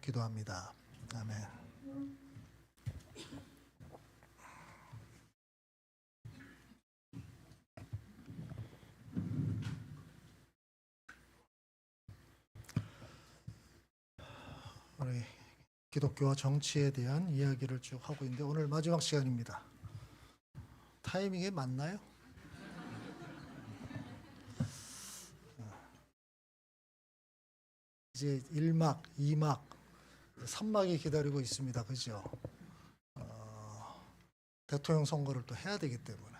기도합니다. 아멘. 우리 기독교와 정치에 대한 이야기를 쭉 하고 있는데 오늘 마지막 시간입니다. 타이밍이 맞나요? 이제 1막, 2막, 3막이 기다리고 있습니다. 그죠? 대통령 선거를 또 해야 되기 때문에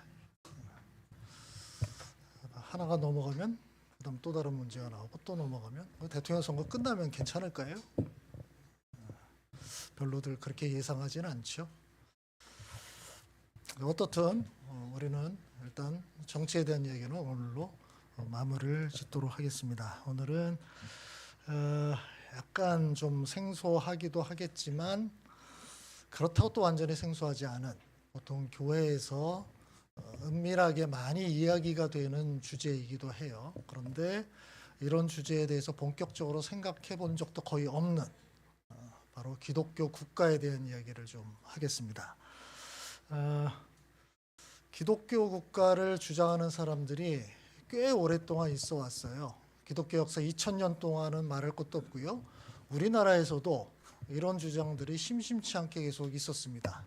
하나가 넘어가면 그다음 또 다른 문제가 나오고 또 넘어가면 대통령 선거 끝나면 괜찮을까요? 별로들 그렇게 예상하지는 않죠. 어떻든 우리는 일단 정치에 대한 얘기는 오늘로 마무리를 짓도록 하겠습니다. 오늘은 약간 좀 생소하기도 하겠지만 그렇다고 또 완전히 생소하지 않은 보통 교회에서 은밀하게 많이 이야기가 되는 주제이기도 해요. 그런데 이런 주제에 대해서 본격적으로 생각해 본 적도 거의 없는 바로 기독교 국가에 대한 이야기를 좀 하겠습니다. 기독교 국가를 주장하는 사람들이 꽤 오랫동안 있어 왔어요. 기독교 역사 2000년 동안은 말할 것도 없고요. 우리나라에서도 이런 주장들이 심심치 않게 계속 있었습니다.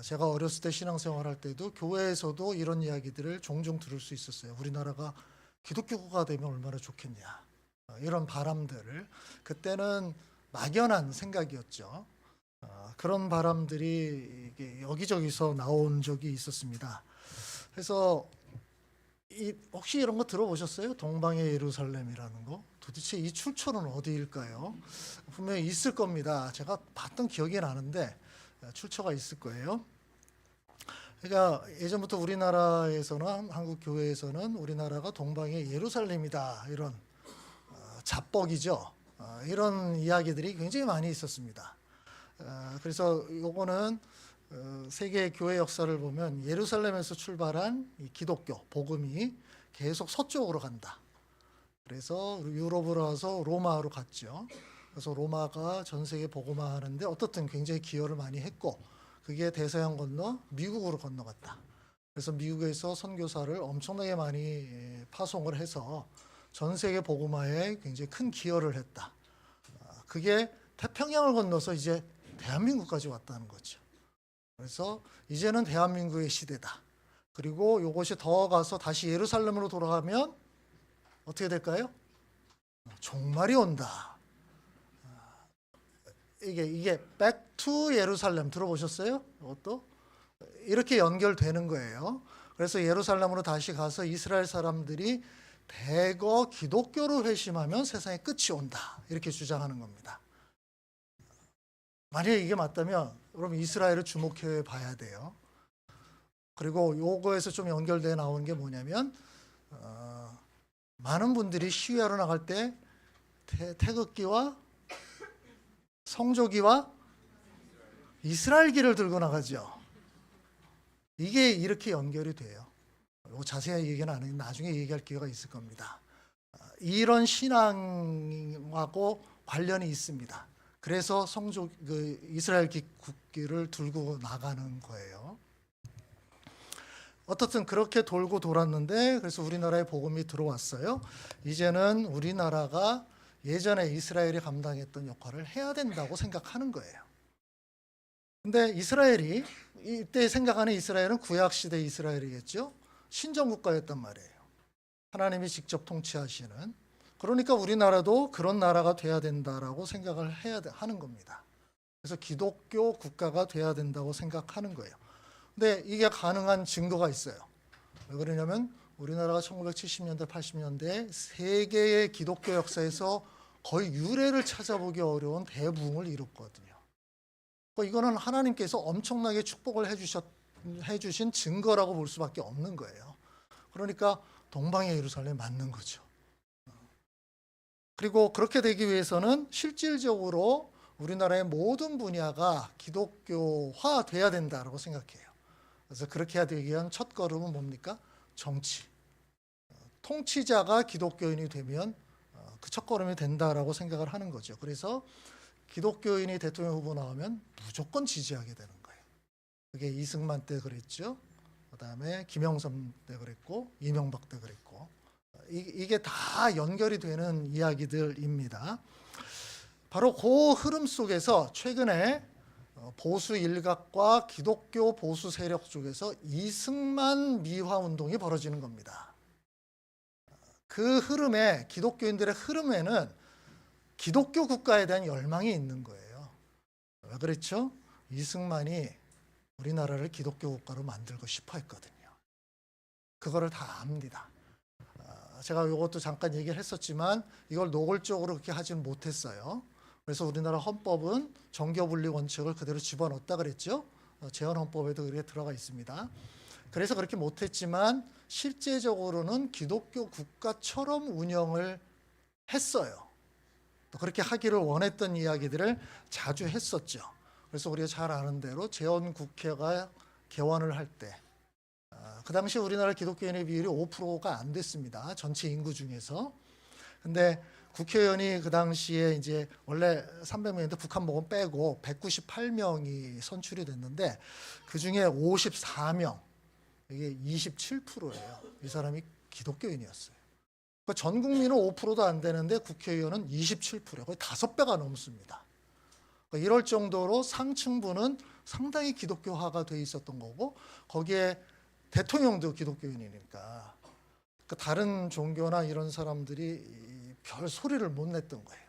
제가 어렸을 때 신앙생활할 때도 교회에서도 이런 이야기들을 종종 들을 수 있었어요. 우리나라가 기독교 국가가 되면 얼마나 좋겠냐. 이런 바람들을 그때는 막연한 생각이었죠. 그런 바람들이 여기저기서 나온 적이 있었습니다. 그래서 혹시 이런 거 들어보셨어요? 동방의 예루살렘이라는 거? 도대체 이 출처는 어디일까요? 분명히 있을 겁니다. 제가 봤던 기억이 나는데 출처가 있을 거예요. 그러니까 예전부터 우리나라에서는 한국 교회에서는 우리나라가 동방의 예루살렘이다 이런 자뻑이죠. 이런 이야기들이 굉장히 많이 있었습니다. 그래서 요거는 세계 교회 역사를 보면 예루살렘에서 출발한 이 기독교 복음이 계속 서쪽으로 간다. 그래서 유럽으로 와서 로마로 갔죠. 그래서 로마가 전 세계 복음화하는데 어떻든 굉장히 기여를 많이 했고 그게 대서양 건너 미국으로 건너갔다. 그래서 미국에서 선교사를 엄청나게 많이 파송을 해서 전 세계 복음화에 굉장히 큰 기여를 했다. 그게 태평양을 건너서 이제 대한민국까지 왔다는 거죠. 그래서 이제는 대한민국의 시대다. 그리고 이것이 더 가서 다시 예루살렘으로 돌아가면 어떻게 될까요? 종말이 온다. 이게 Back to 예루살렘 들어보셨어요? 이것도 이렇게 연결되는 거예요. 그래서 예루살렘으로 다시 가서 이스라엘 사람들이 대거 기독교로 회심하면 세상의 끝이 온다. 이렇게 주장하는 겁니다. 만약에 이게 맞다면 그럼 이스라엘을 주목해 봐야 돼요. 그리고 요거에서 좀 연결돼 나오는 게 뭐냐면 많은 분들이 시위하러 나갈 때 태극기와 성조기와 이스라엘기를 들고 나가죠. 이게 이렇게 연결이 돼요. 자세히 얘기는 안 해요. 나중에 얘기할 기회가 있을 겁니다. 이런 신앙하고 관련이 있습니다. 그래서 이스라엘 국기를 들고 나가는 거예요. 어떻든 그렇게 돌고 돌았는데 그래서 우리나라에 복음이 들어왔어요. 이제는 우리나라가 예전에 이스라엘이 감당했던 역할을 해야 된다고 생각하는 거예요. 근데 이스라엘이 이때 생각하는 이스라엘은 구약시대 이스라엘이겠죠. 신정국가였단 말이에요. 하나님이 직접 통치하시는. 그러니까 우리나라도 그런 나라가 돼야 된다라고 생각을 하는 겁니다. 그래서 기독교 국가가 돼야 된다고 생각하는 거예요. 근데 이게 가능한 증거가 있어요. 왜 그러냐면 우리나라가 1970년대, 80년대 세계의 기독교 역사에서 거의 유례를 찾아보기 어려운 대부흥을 이뤘거든요. 이거는 하나님께서 엄청나게 축복을 해주신 증거라고 볼 수밖에 없는 거예요. 그러니까 동방의 예루살렘 맞는 거죠. 그리고 그렇게 되기 위해서는 실질적으로 우리나라의 모든 분야가 기독교화 돼야 된다고 생각해요. 그래서 그렇게 해야 되기 위한 첫 걸음은 뭡니까? 정치. 통치자가 기독교인이 되면 그 첫 걸음이 된다라고 생각을 하는 거죠. 그래서 기독교인이 대통령 후보 나오면 무조건 지지하게 되는 거예요. 그게 이승만 때 그랬죠. 그다음에 김영삼 때 그랬고 이명박 때 그랬고 이게 다 연결이 되는 이야기들입니다. 바로 그 흐름 속에서 최근에 보수 일각과 기독교 보수 세력 쪽에서 이승만 미화 운동이 벌어지는 겁니다. 그 흐름에 기독교인들의 흐름에는 기독교 국가에 대한 열망이 있는 거예요. 왜 그랬죠? 이승만이 우리나라를 기독교 국가로 만들고 싶어 했거든요. 그거를 다 압니다. 제가 이것도 잠깐 얘기를 했었지만 이걸 노골적으로 그렇게 하지는 못했어요. 그래서 우리나라 헌법은 정교분리 원칙을 그대로 집어넣었다 그랬죠. 제헌헌법에도 그렇게 들어가 있습니다. 그래서 그렇게 못했지만 실제적으로는 기독교 국가처럼 운영을 했어요. 또 그렇게 하기를 원했던 이야기들을 자주 했었죠. 그래서 우리가 잘 아는 대로 제헌국회가 개원을 할 때 그 당시 우리나라 기독교인의 비율이 5%가 안 됐습니다. 전체 인구 중에서. 근데 국회의원이 그 당시에 이제 원래 300명인데 북한복음 빼고 198명이 선출이 됐는데 그 중에 54명, 이게 27%예요. 이 사람이 기독교인이었어요. 그러니까 전 국민은 5%도 안 되는데 국회의원은 27%, 거의 5배가 넘습니다. 그러니까 이럴 정도로 상층부는 상당히 기독교화가 돼 있었던 거고 거기에 대통령도 기독교인이니까 다른 종교나 이런 사람들이 별 소리를 못 냈던 거예요.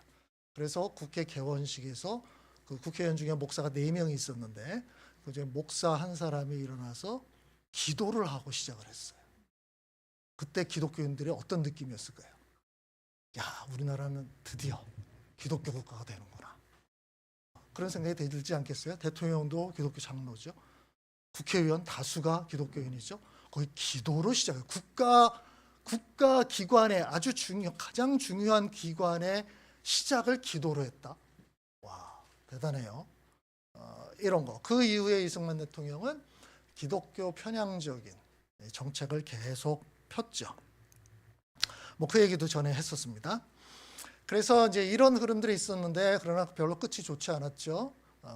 그래서 국회 개원식에서 그 국회의원 중에 목사가 4명이 있었는데 그중에 목사 한 사람이 일어나서 기도를 하고 시작을 했어요. 그때 기독교인들이 어떤 느낌이었을까요? 야, 우리나라는 드디어 기독교 국가가 되는구나. 그런 생각이 들지 않겠어요? 대통령도 기독교 장로죠. 국회의원 다수가 기독교인이죠. 거의 기도로 시작해요. 국가 기관의 가장 중요한 기관의 시작을 기도로 했다. 와, 대단해요. 이런 거. 그 이후에 이승만 대통령은 기독교 편향적인 정책을 계속 폈죠. 뭐 그 얘기도 전에 했었습니다. 그래서 이제 이런 흐름들이 있었는데 그러나 별로 끝이 좋지 않았죠.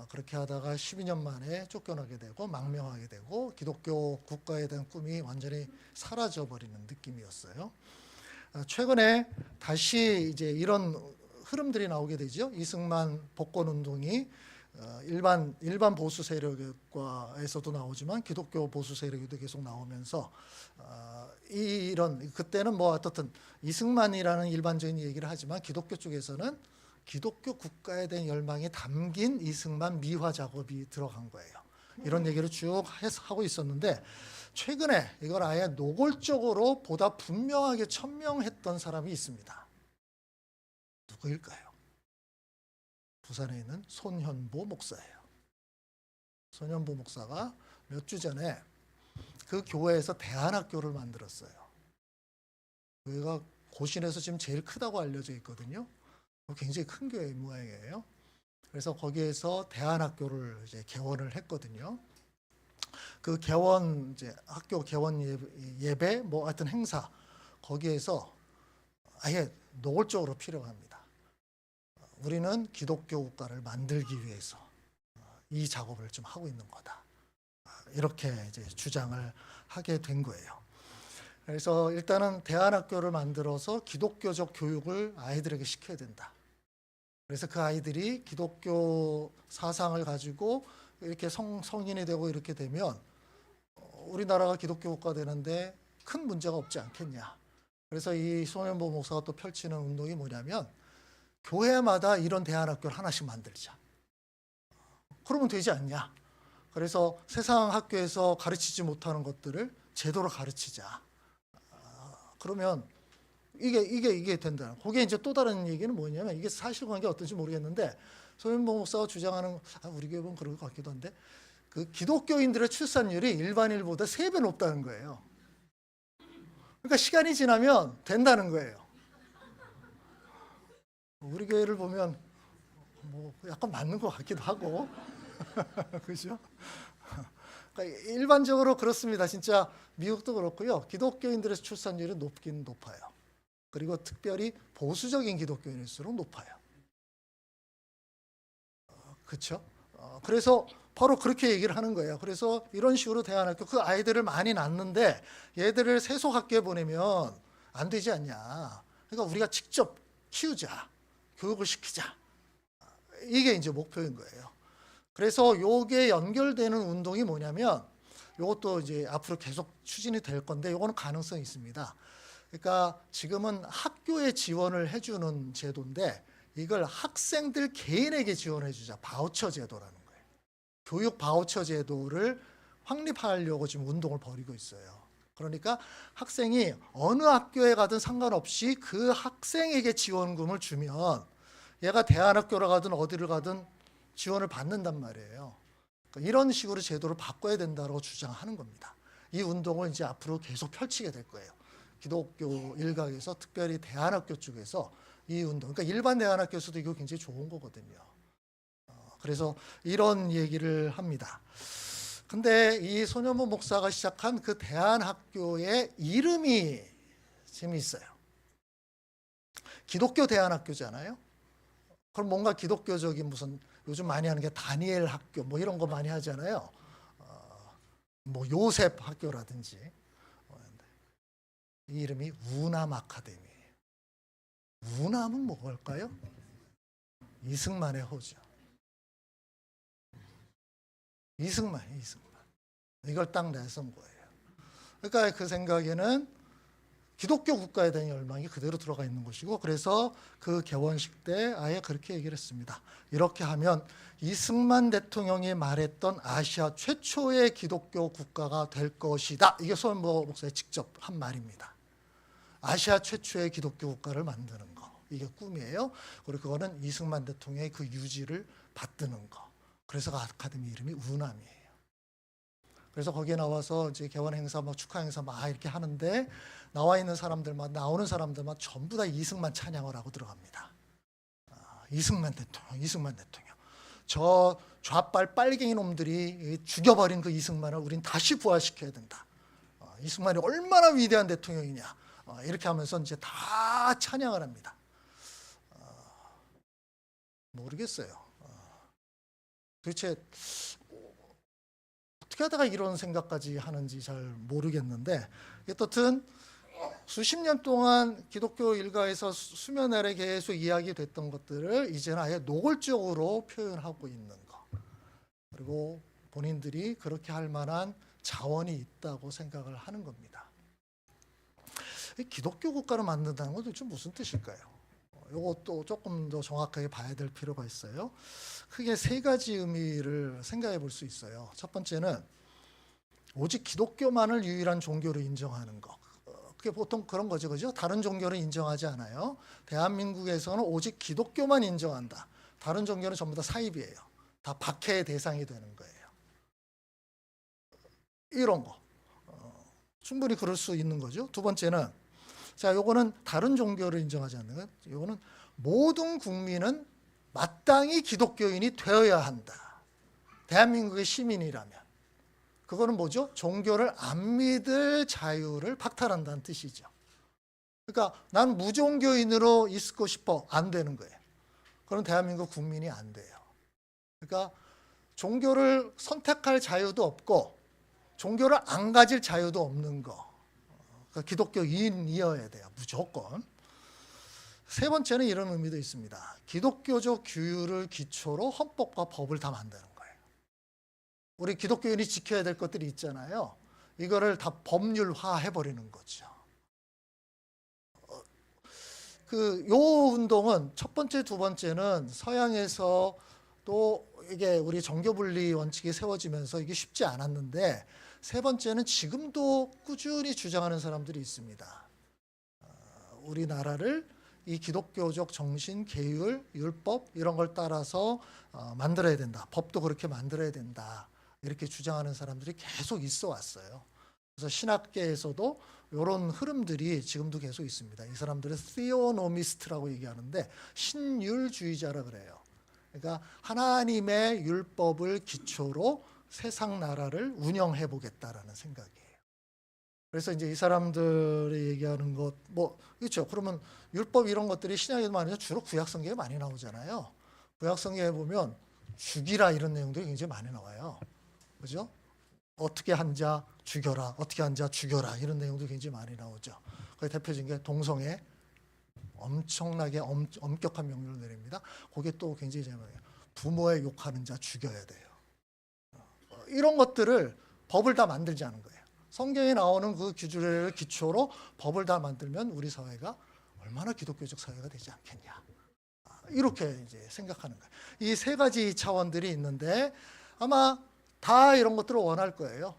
그렇게 하다가 12년 만에 쫓겨나게 되고 망명하게 되고 기독교 국가에 대한 꿈이 완전히 사라져 버리는 느낌이었어요. 최근에 다시 이제 이런 흐름들이 나오게 되죠. 이승만 복권 운동이 일반 보수 세력과에서도 나오지만 기독교 보수 세력에도 계속 나오면서 이런 그때는 뭐 어떻든 이승만이라는 일반적인 얘기를 하지만 기독교 쪽에서는 기독교 국가에 대한 열망이 담긴 이승만 미화 작업이 들어간 거예요. 이런 얘기를 쭉 하고 있었는데 최근에 이걸 아예 노골적으로 보다 분명하게 천명했던 사람이 있습니다. 누구일까요? 부산에 있는 손현보 목사예요. 손현보 목사가 몇 주 전에 그 교회에서 대안학교를 만들었어요. 교회가 고신에서 지금 제일 크다고 알려져 있거든요. 굉장히 큰 교회 모양이에요. 그래서 거기에서 대안학교를 이제 개원을 했거든요. 그 개원 이제 학교 개원 예배 뭐 하여튼 행사 거기에서 아예 노골적으로 필요합니다. 우리는 기독교 국가를 만들기 위해서 이 작업을 좀 하고 있는 거다. 이렇게 이제 주장을 하게 된 거예요. 그래서 일단은 대안학교를 만들어서 기독교적 교육을 아이들에게 시켜야 된다. 그래서 그 아이들이 기독교 사상을 가지고 이렇게 성인이 되고 이렇게 되면 우리나라가 기독교 국가 되는데 큰 문제가 없지 않겠냐. 그래서 이 손현보 목사가 또 펼치는 운동이 뭐냐면 교회마다 이런 대안학교를 하나씩 만들자. 그러면 되지 않냐. 그래서 세상 학교에서 가르치지 못하는 것들을 제대로 가르치자. 그러면 이게 된다. 그게 이제 또 다른 얘기는 뭐냐면 이게 사실관계 어떤지 모르겠는데 손현보 목사가 주장하는 우리 교회 보면 그럴 것 같기도 한데 그 기독교인들의 출산율이 일반인보다 3배 높다는 거예요. 그러니까 시간이 지나면 된다는 거예요. 우리 교회를 보면 뭐 약간 맞는 것 같기도 하고 그죠? 그러니까 일반적으로 그렇습니다. 진짜 미국도 그렇고요. 기독교인들의 출산율이 높긴 높아요. 그리고 특별히 보수적인 기독교인일수록 높아요. 그렇죠? 그래서 바로 그렇게 얘기를 하는 거예요. 그래서 이런 식으로 대안학교 그 아이들을 많이 낳는데 얘들을 세속학교에 보내면 안 되지 않냐. 그러니까 우리가 직접 키우자, 교육을 시키자. 이게 이제 목표인 거예요. 그래서 요게 연결되는 운동이 뭐냐면 요것도 이제 앞으로 계속 추진이 될 건데 요거는 가능성이 있습니다. 그러니까 지금은 학교에 지원을 해주는 제도인데 이걸 학생들 개인에게 지원해 주자. 바우처 제도라는 거예요. 교육 바우처 제도를 확립하려고 지금 운동을 벌이고 있어요. 그러니까 학생이 어느 학교에 가든 상관없이 그 학생에게 지원금을 주면 얘가 대안학교를 가든 어디를 가든 지원을 받는단 말이에요. 그러니까 이런 식으로 제도를 바꿔야 된다고 주장하는 겁니다. 이 운동을 이제 앞으로 계속 펼치게 될 거예요. 기독교 일각에서 특별히 대안학교 쪽에서 이 운동, 그러니까 일반 대안학교에서도 이거 굉장히 좋은 거거든요. 그래서 이런 얘기를 합니다. 근데 이 손현무 목사가 시작한 그 대안학교의 이름이 재미있어요. 기독교 대안학교잖아요. 그럼 뭔가 기독교적인 무슨 요즘 많이 하는 게 다니엘 학교 뭐 이런 거 많이 하잖아요. 뭐 요셉 학교라든지. 이 이름이 우남 아카데미예요. 우남은 뭘까요? 이승만의 호죠. 이승만. 이걸 딱 내선 거예요. 그러니까 그 생각에는 기독교 국가에 대한 열망이 그대로 들어가 있는 것이고, 그래서 그 개원식 때 아예 그렇게 얘기를 했습니다. 이렇게 하면 이승만 대통령이 말했던 아시아 최초의 기독교 국가가 될 것이다. 이게 손현무 목사의 직접 한 말입니다. 아시아 최초의 기독교 국가를 만드는 거. 이게 꿈이에요. 그리고 그거는 이승만 대통령의 그 유지를 받드는 거. 그래서 아카데미 이름이 우남이에요. 그래서 거기에 나와서 이제 개원 행사, 뭐 축하 행사 막 이렇게 하는데 나오는 사람들만 전부 다 이승만 찬양을 하고 들어갑니다. 이승만 대통령. 저 좌빨 빨갱이 놈들이 죽여버린 그 이승만을 우린 다시 부활시켜야 된다. 이승만이 얼마나 위대한 대통령이냐. 이렇게 하면서 이제 다 찬양을 합니다. 모르겠어요. 도대체 어떻게 하다가 이런 생각까지 하는지 잘 모르겠는데, 여튼 수십 년 동안 기독교 일가에서 수면 아래 계속 이야기됐던 것들을 이제는 아예 노골적으로 표현하고 있는 거, 그리고 본인들이 그렇게 할 만한 자원이 있다고 생각을 하는 겁니다. 기독교 국가를 만든다는 건 도대체 무슨 뜻일까요? 이것도 조금 더 정확하게 봐야 될 필요가 있어요. 크게 세 가지 의미를 생각해 볼 수 있어요. 첫 번째는 오직 기독교만을 유일한 종교로 인정하는 것. 그게 보통 그런 거죠, 그죠? 다른 종교를 인정하지 않아요. 대한민국에서는 오직 기독교만 인정한다. 다른 종교는 전부 다 사입이에요. 다 박해의 대상이 되는 거예요. 이런 거. 충분히 그럴 수 있는 거죠. 두 번째는, 자, 요거는 다른 종교를 인정하지 않는 것. 요거는 모든 국민은 마땅히 기독교인이 되어야 한다. 대한민국의 시민이라면. 그거는 뭐죠? 종교를 안 믿을 자유를 박탈한다는 뜻이죠. 그러니까 난 무종교인으로 있고 싶어. 안 되는 거예요. 그건 대한민국 국민이 안 돼요. 그러니까 종교를 선택할 자유도 없고 종교를 안 가질 자유도 없는 거. 그러니까 기독교인이어야 돼요. 무조건. 세 번째는 이런 의미도 있습니다. 기독교적 규율을 기초로 헌법과 법을 다 만드는 거예요. 우리 기독교인이 지켜야 될 것들이 있잖아요. 이거를 다 법률화 해버리는 거죠. 요 운동은 첫 번째, 두 번째는 서양에서 또 이게 우리 정교분리 원칙이 세워지면서 이게 쉽지 않았는데, 세 번째는 지금도 꾸준히 주장하는 사람들이 있습니다. 우리나라를 이 기독교적 정신, 계율, 율법 이런 걸 따라서 만들어야 된다. 법도 그렇게 만들어야 된다. 이렇게 주장하는 사람들이 계속 있어 왔어요. 그래서 신학계에서도 이런 흐름들이 지금도 계속 있습니다. 이 사람들은 theonomist라고 얘기하는데 신율주의자라 그래요. 그러니까 하나님의 율법을 기초로 세상 나라를 운영해 보겠다라는 생각이에요. 그래서 이제 이 사람들이 얘기하는 것, 뭐 그렇죠. 그러면 율법 이런 것들이 신약에도 많이 주로 구약 성경에 많이 나오잖아요. 구약 성경에 보면 죽이라 이런 내용들이 굉장히 많이 나와요. 그죠? 어떻게 한 자 죽여라, 어떻게 한 자 죽여라 이런 내용도 굉장히 많이 나오죠. 거기 대표적인 게 동성애 엄청나게 엄격한 명령을 내립니다. 거기에 또 굉장히 재미있어요. 부모의 욕하는 자 죽여야 돼요. 이런 것들을 법을 다 만들지 않은 거예요. 성경에 나오는 그 규례를 기초로 법을 다 만들면 우리 사회가 얼마나 기독교적 사회가 되지 않겠냐. 이렇게 이제 생각하는 거예요. 이 세 가지 차원들이 있는데 아마 다 이런 것들을 원할 거예요.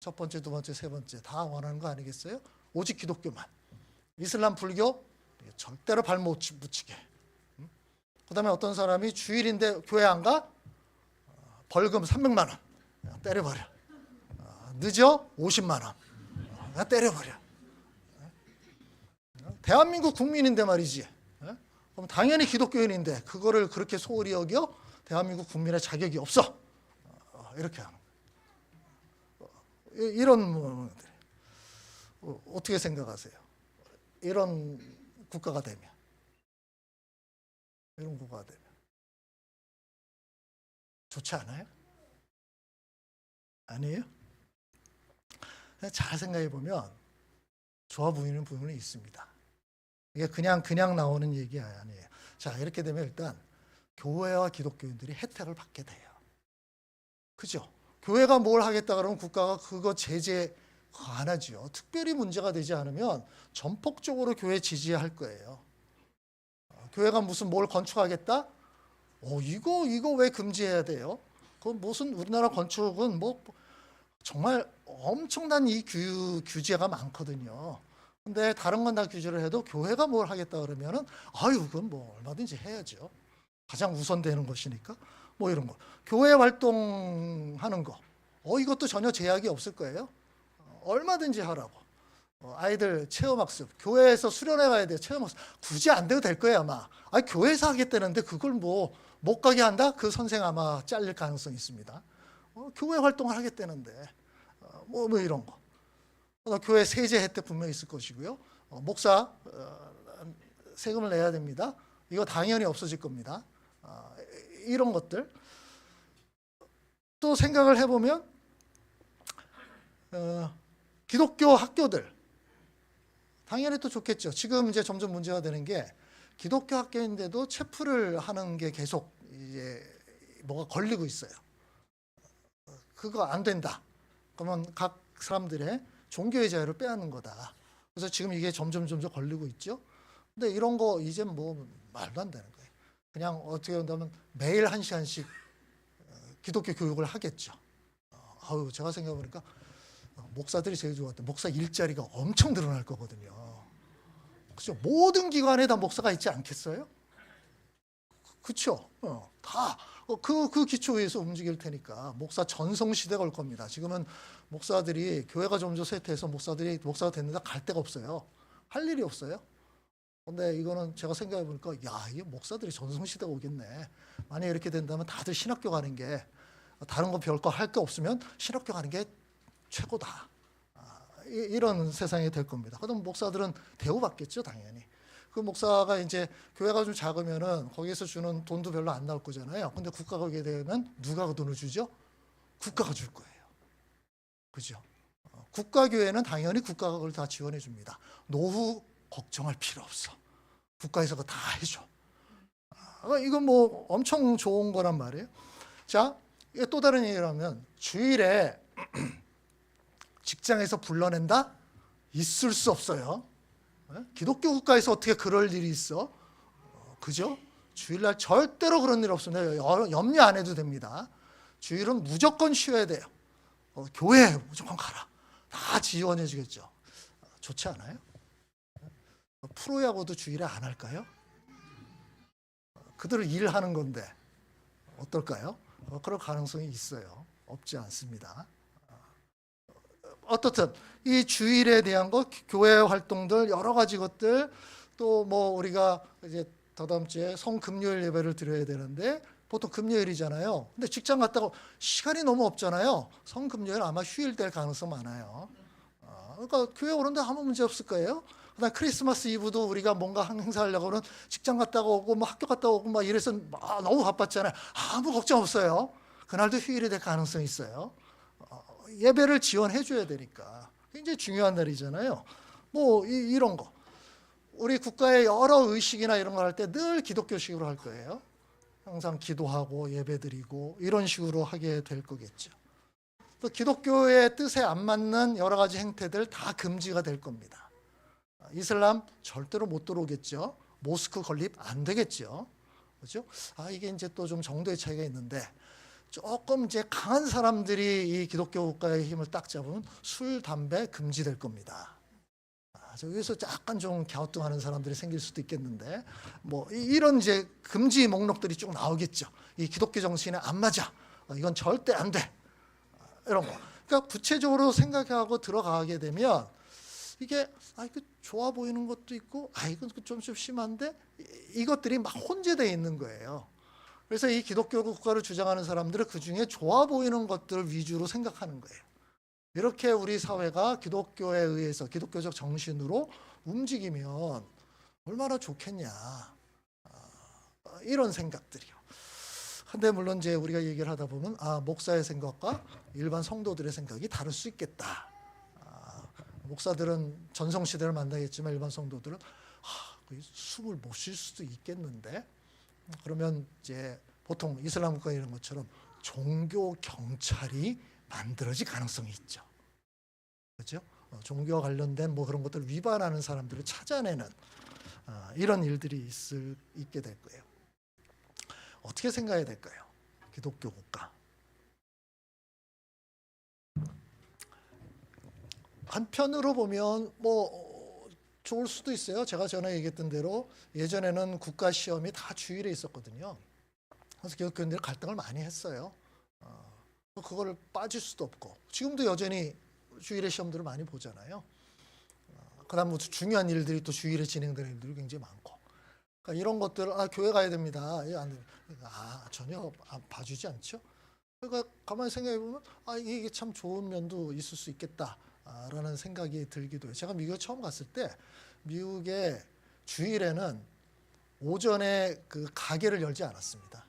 첫 번째, 두 번째, 세 번째 다 원하는 거 아니겠어요? 오직 기독교만. 이슬람, 불교 절대로 발 못 붙이게. 그다음에 어떤 사람이 주일인데 교회 안 가? 벌금 300만 원 때려버려. 늦어? 50만 원 때려버려. 대한민국 국민인데 말이지. 그럼 당연히 기독교인인데 그거를 그렇게 소홀히 여겨 대한민국 국민의 자격이 없어. 이렇게 하는 거예요. 이런 문제들. 어떻게 생각하세요? 이런 국가가 되면. 이런 국가가 되면. 좋지 않아요? 아니에요? 잘 생각해 보면 좋아 보이는 부분이 있습니다. 이게 그냥 나오는 얘기 아니에요. 자, 이렇게 되면 일단 교회와 기독교인들이 혜택을 받게 돼요. 그죠? 교회가 뭘 하겠다 그러면 국가가 그거 제재 안 하죠. 특별히 문제가 되지 않으면 전폭적으로 교회 지지할 거예요. 교회가 무슨 뭘 건축하겠다? 이거 왜 금지해야 돼요? 그 무슨 우리나라 건축은 뭐 정말 엄청난 이 규제가 많거든요. 근데 다른 건 다 규제를 해도 교회가 뭘 하겠다 그러면은 그건 뭐 얼마든지 해야죠. 가장 우선되는 것이니까 뭐 이런 거. 교회 활동하는 거. 이것도 전혀 제약이 없을 거예요. 얼마든지 하라고. 아이들 체험학습. 교회에서 수련회 가야 돼요. 체험학습. 굳이 안 돼도 될 거예요 아마. 교회에서 하겠다는데 그걸 뭐 못 가게 한다? 그 선생 아마 잘릴 가능성이 있습니다. 교회 활동을 하겠다는데 뭐 이런 거. 교회 세제 혜택 분명히 있을 것이고요. 목사 세금을 내야 됩니다. 이거 당연히 없어질 겁니다. 이런 것들. 또 생각을 해보면 기독교 학교들 당연히 또 좋겠죠. 지금 이제 점점 문제가 되는 게 기독교 학교인데도 체플을 하는 게 계속 이제 뭐가 걸리고 있어요. 그거 안 된다. 그러면 각 사람들의 종교의 자유를 빼앗는 거다. 그래서 지금 이게 점점 걸리고 있죠. 근데 이런 거 이제 뭐 말도 안 되는 거예요. 그냥 어떻게 한다면 매일 1시간씩 기독교 교육을 하겠죠. 제가 생각해보니까 목사들이 제일 좋았던 목사 일자리가 엄청 늘어날 거거든요. 그렇죠? 모든 기관에 다 목사가 있지 않겠어요? 그렇죠? 다 그 기초 위에서 움직일 테니까 목사 전성 시대가 올 겁니다. 지금은 목사들이 교회가 점점 쇠퇴해서 목사가 됐는데 갈 데가 없어요. 할 일이 없어요. 근데 이거는 제가 생각해 보니까 이게 목사들이 전성 시대가 오겠네. 만약에 이렇게 된다면 다들 신학교 가는 게 다른 거 별거 할 게 없으면 신학교 가는 게 최고다. 이런 세상이 될 겁니다. 그럼 목사들은 대우받겠죠, 당연히. 그 목사가 이제 교회가 좀 작으면은 거기에서 주는 돈도 별로 안 나올 거잖아요. 근데 국가가 오게 되면 누가 그 돈을 주죠? 국가가 줄 거예요. 그죠? 국가교회는 당연히 국가가 그걸 다 지원해 줍니다. 노후 걱정할 필요 없어. 국가에서 그거 다 해줘. 이건 뭐 엄청 좋은 거란 말이에요. 자, 또 다른 얘기를 하면 주일에 직장에서 불러낸다? 있을 수 없어요. 기독교 국가에서 어떻게 그럴 일이 있어? 그죠? 주일날 절대로 그런 일 없습니다. 염려 안 해도 됩니다. 주일은 무조건 쉬어야 돼요. 교회에 무조건 가라. 다 지원해 주겠죠. 좋지 않아요? 프로야구도 주일에 안 할까요? 그들을 일하는 건데 어떨까요? 그럴 가능성이 있어요. 없지 않습니다. 어떻든 이 주일에 대한 것, 교회 활동들 여러 가지 것들, 또 뭐 우리가 이제 다다음 주에 성금요일 예배를 드려야 되는데 보통 금요일이잖아요. 근데 직장 갔다가 시간이 너무 없잖아요. 성금요일 아마 휴일 될 가능성 많아요. 그러니까 교회 오는데 아무 문제 없을 거예요. 그다음 크리스마스 이브도 우리가 뭔가 행사하려고는 직장 갔다 오고 뭐 학교 갔다 오고 막 이래서 너무 바빴잖아요. 아무 걱정 없어요. 그날도 휴일이 될 가능성이 있어요. 예배를 지원해 줘야 되니까 굉장히 중요한 날이잖아요. 뭐 이런 거 우리 국가의 여러 의식이나 이런 걸 할 때 늘 기독교식으로 할 거예요. 항상 기도하고 예배드리고 이런 식으로 하게 될 거겠죠. 또 기독교의 뜻에 안 맞는 여러 가지 행태들 다 금지가 될 겁니다. 이슬람 절대로 못 들어오겠죠. 모스크 건립 안 되겠죠. 그렇죠? 이게 이제 또 좀 정도의 차이가 있는데 조금 이제 강한 사람들이 이 기독교 국가의 힘을 딱 잡으면 술, 담배 금지될 겁니다. 여기서 약간 좀 갸우뚱하는 사람들이 생길 수도 있겠는데 뭐 이런 이제 금지 목록들이 쭉 나오겠죠. 이 기독교 정신에 안 맞아. 이건 절대 안 돼. 이런 거. 그러니까 구체적으로 생각하고 들어가게 되면 이게 이거 좋아 보이는 것도 있고 이건 좀 심한데 이것들이 막 혼재되어 있는 거예요. 그래서 이 기독교 국가를 주장하는 사람들은 그중에 좋아 보이는 것들을 위주로 생각하는 거예요. 이렇게 우리 사회가 기독교에 의해서 기독교적 정신으로 움직이면 얼마나 좋겠냐 이런 생각들이요. 근데 물론 이제 우리가 얘기를 하다 보면 목사의 생각과 일반 성도들의 생각이 다를 수 있겠다. 목사들은 전성시대를 만나겠지만 일반 성도들은 숨을 못 쉴 수도 있겠는데 그러면 이제 보통 이슬람 국가 이런 것처럼 종교 경찰이 만들어질 가능성이 있죠. 그렇죠? 종교와 관련된 뭐 그런 것들을 위반하는 사람들을 찾아내는 이런 일들이 있게 될 거예요. 어떻게 생각해야 될까요? 기독교 국가. 한편으로 보면 뭐 좋을 수도 있어요. 제가 전에 얘기했던 대로 예전에는 국가 시험이 다 주일에 있었거든요. 그래서 기독교인들이 갈등을 많이 했어요. 그걸 빠질 수도 없고 지금도 여전히 주일에 시험들을 많이 보잖아요. 그다음 뭐 중요한 일들이 또 주일에 진행되는 일들이 굉장히 많고 그러니까 이런 것들 교회 가야 됩니다. 전혀 봐주지 않죠. 그러니까 가만히 생각해 보면 이게 참 좋은 면도 있을 수 있겠다라는 생각이 들기도 해요. 제가 미국에 처음 갔을 때 미국의 주일에는 오전에 그 가게를 열지 않았습니다.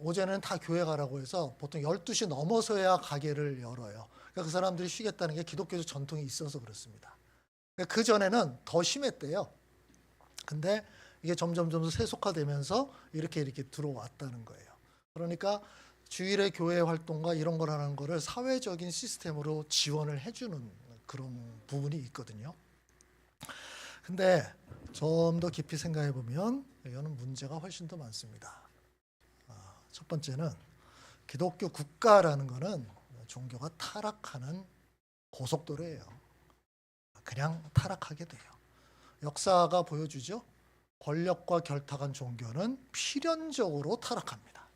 오전에는 다 교회 가라고 해서 보통 12시 넘어서야 가게를 열어요. 그러니까 그 사람들이 쉬겠다는 게 기독교적 전통이 있어서 그렇습니다. 그러니까 그 전에는 더 심했대요. 근데 이게 점점 세속화되면서 이렇게 들어왔다는 거예요. 그러니까 주일의 교회 활동과 이런 걸 하는 거를 사회적인 시스템으로 지원을 해주는 그런 부분이 있거든요. 근데 좀 더 깊이 생각해 보면 이거는 문제가 훨씬 더 많습니다. 첫 번째는 기독교 국가라는 거는 종교가 타락하는 고속도로예요. 그냥 타락하게 돼요. 역사가 보여주죠. 권력과 결탁한 종교는 필연적으로 타락합니다.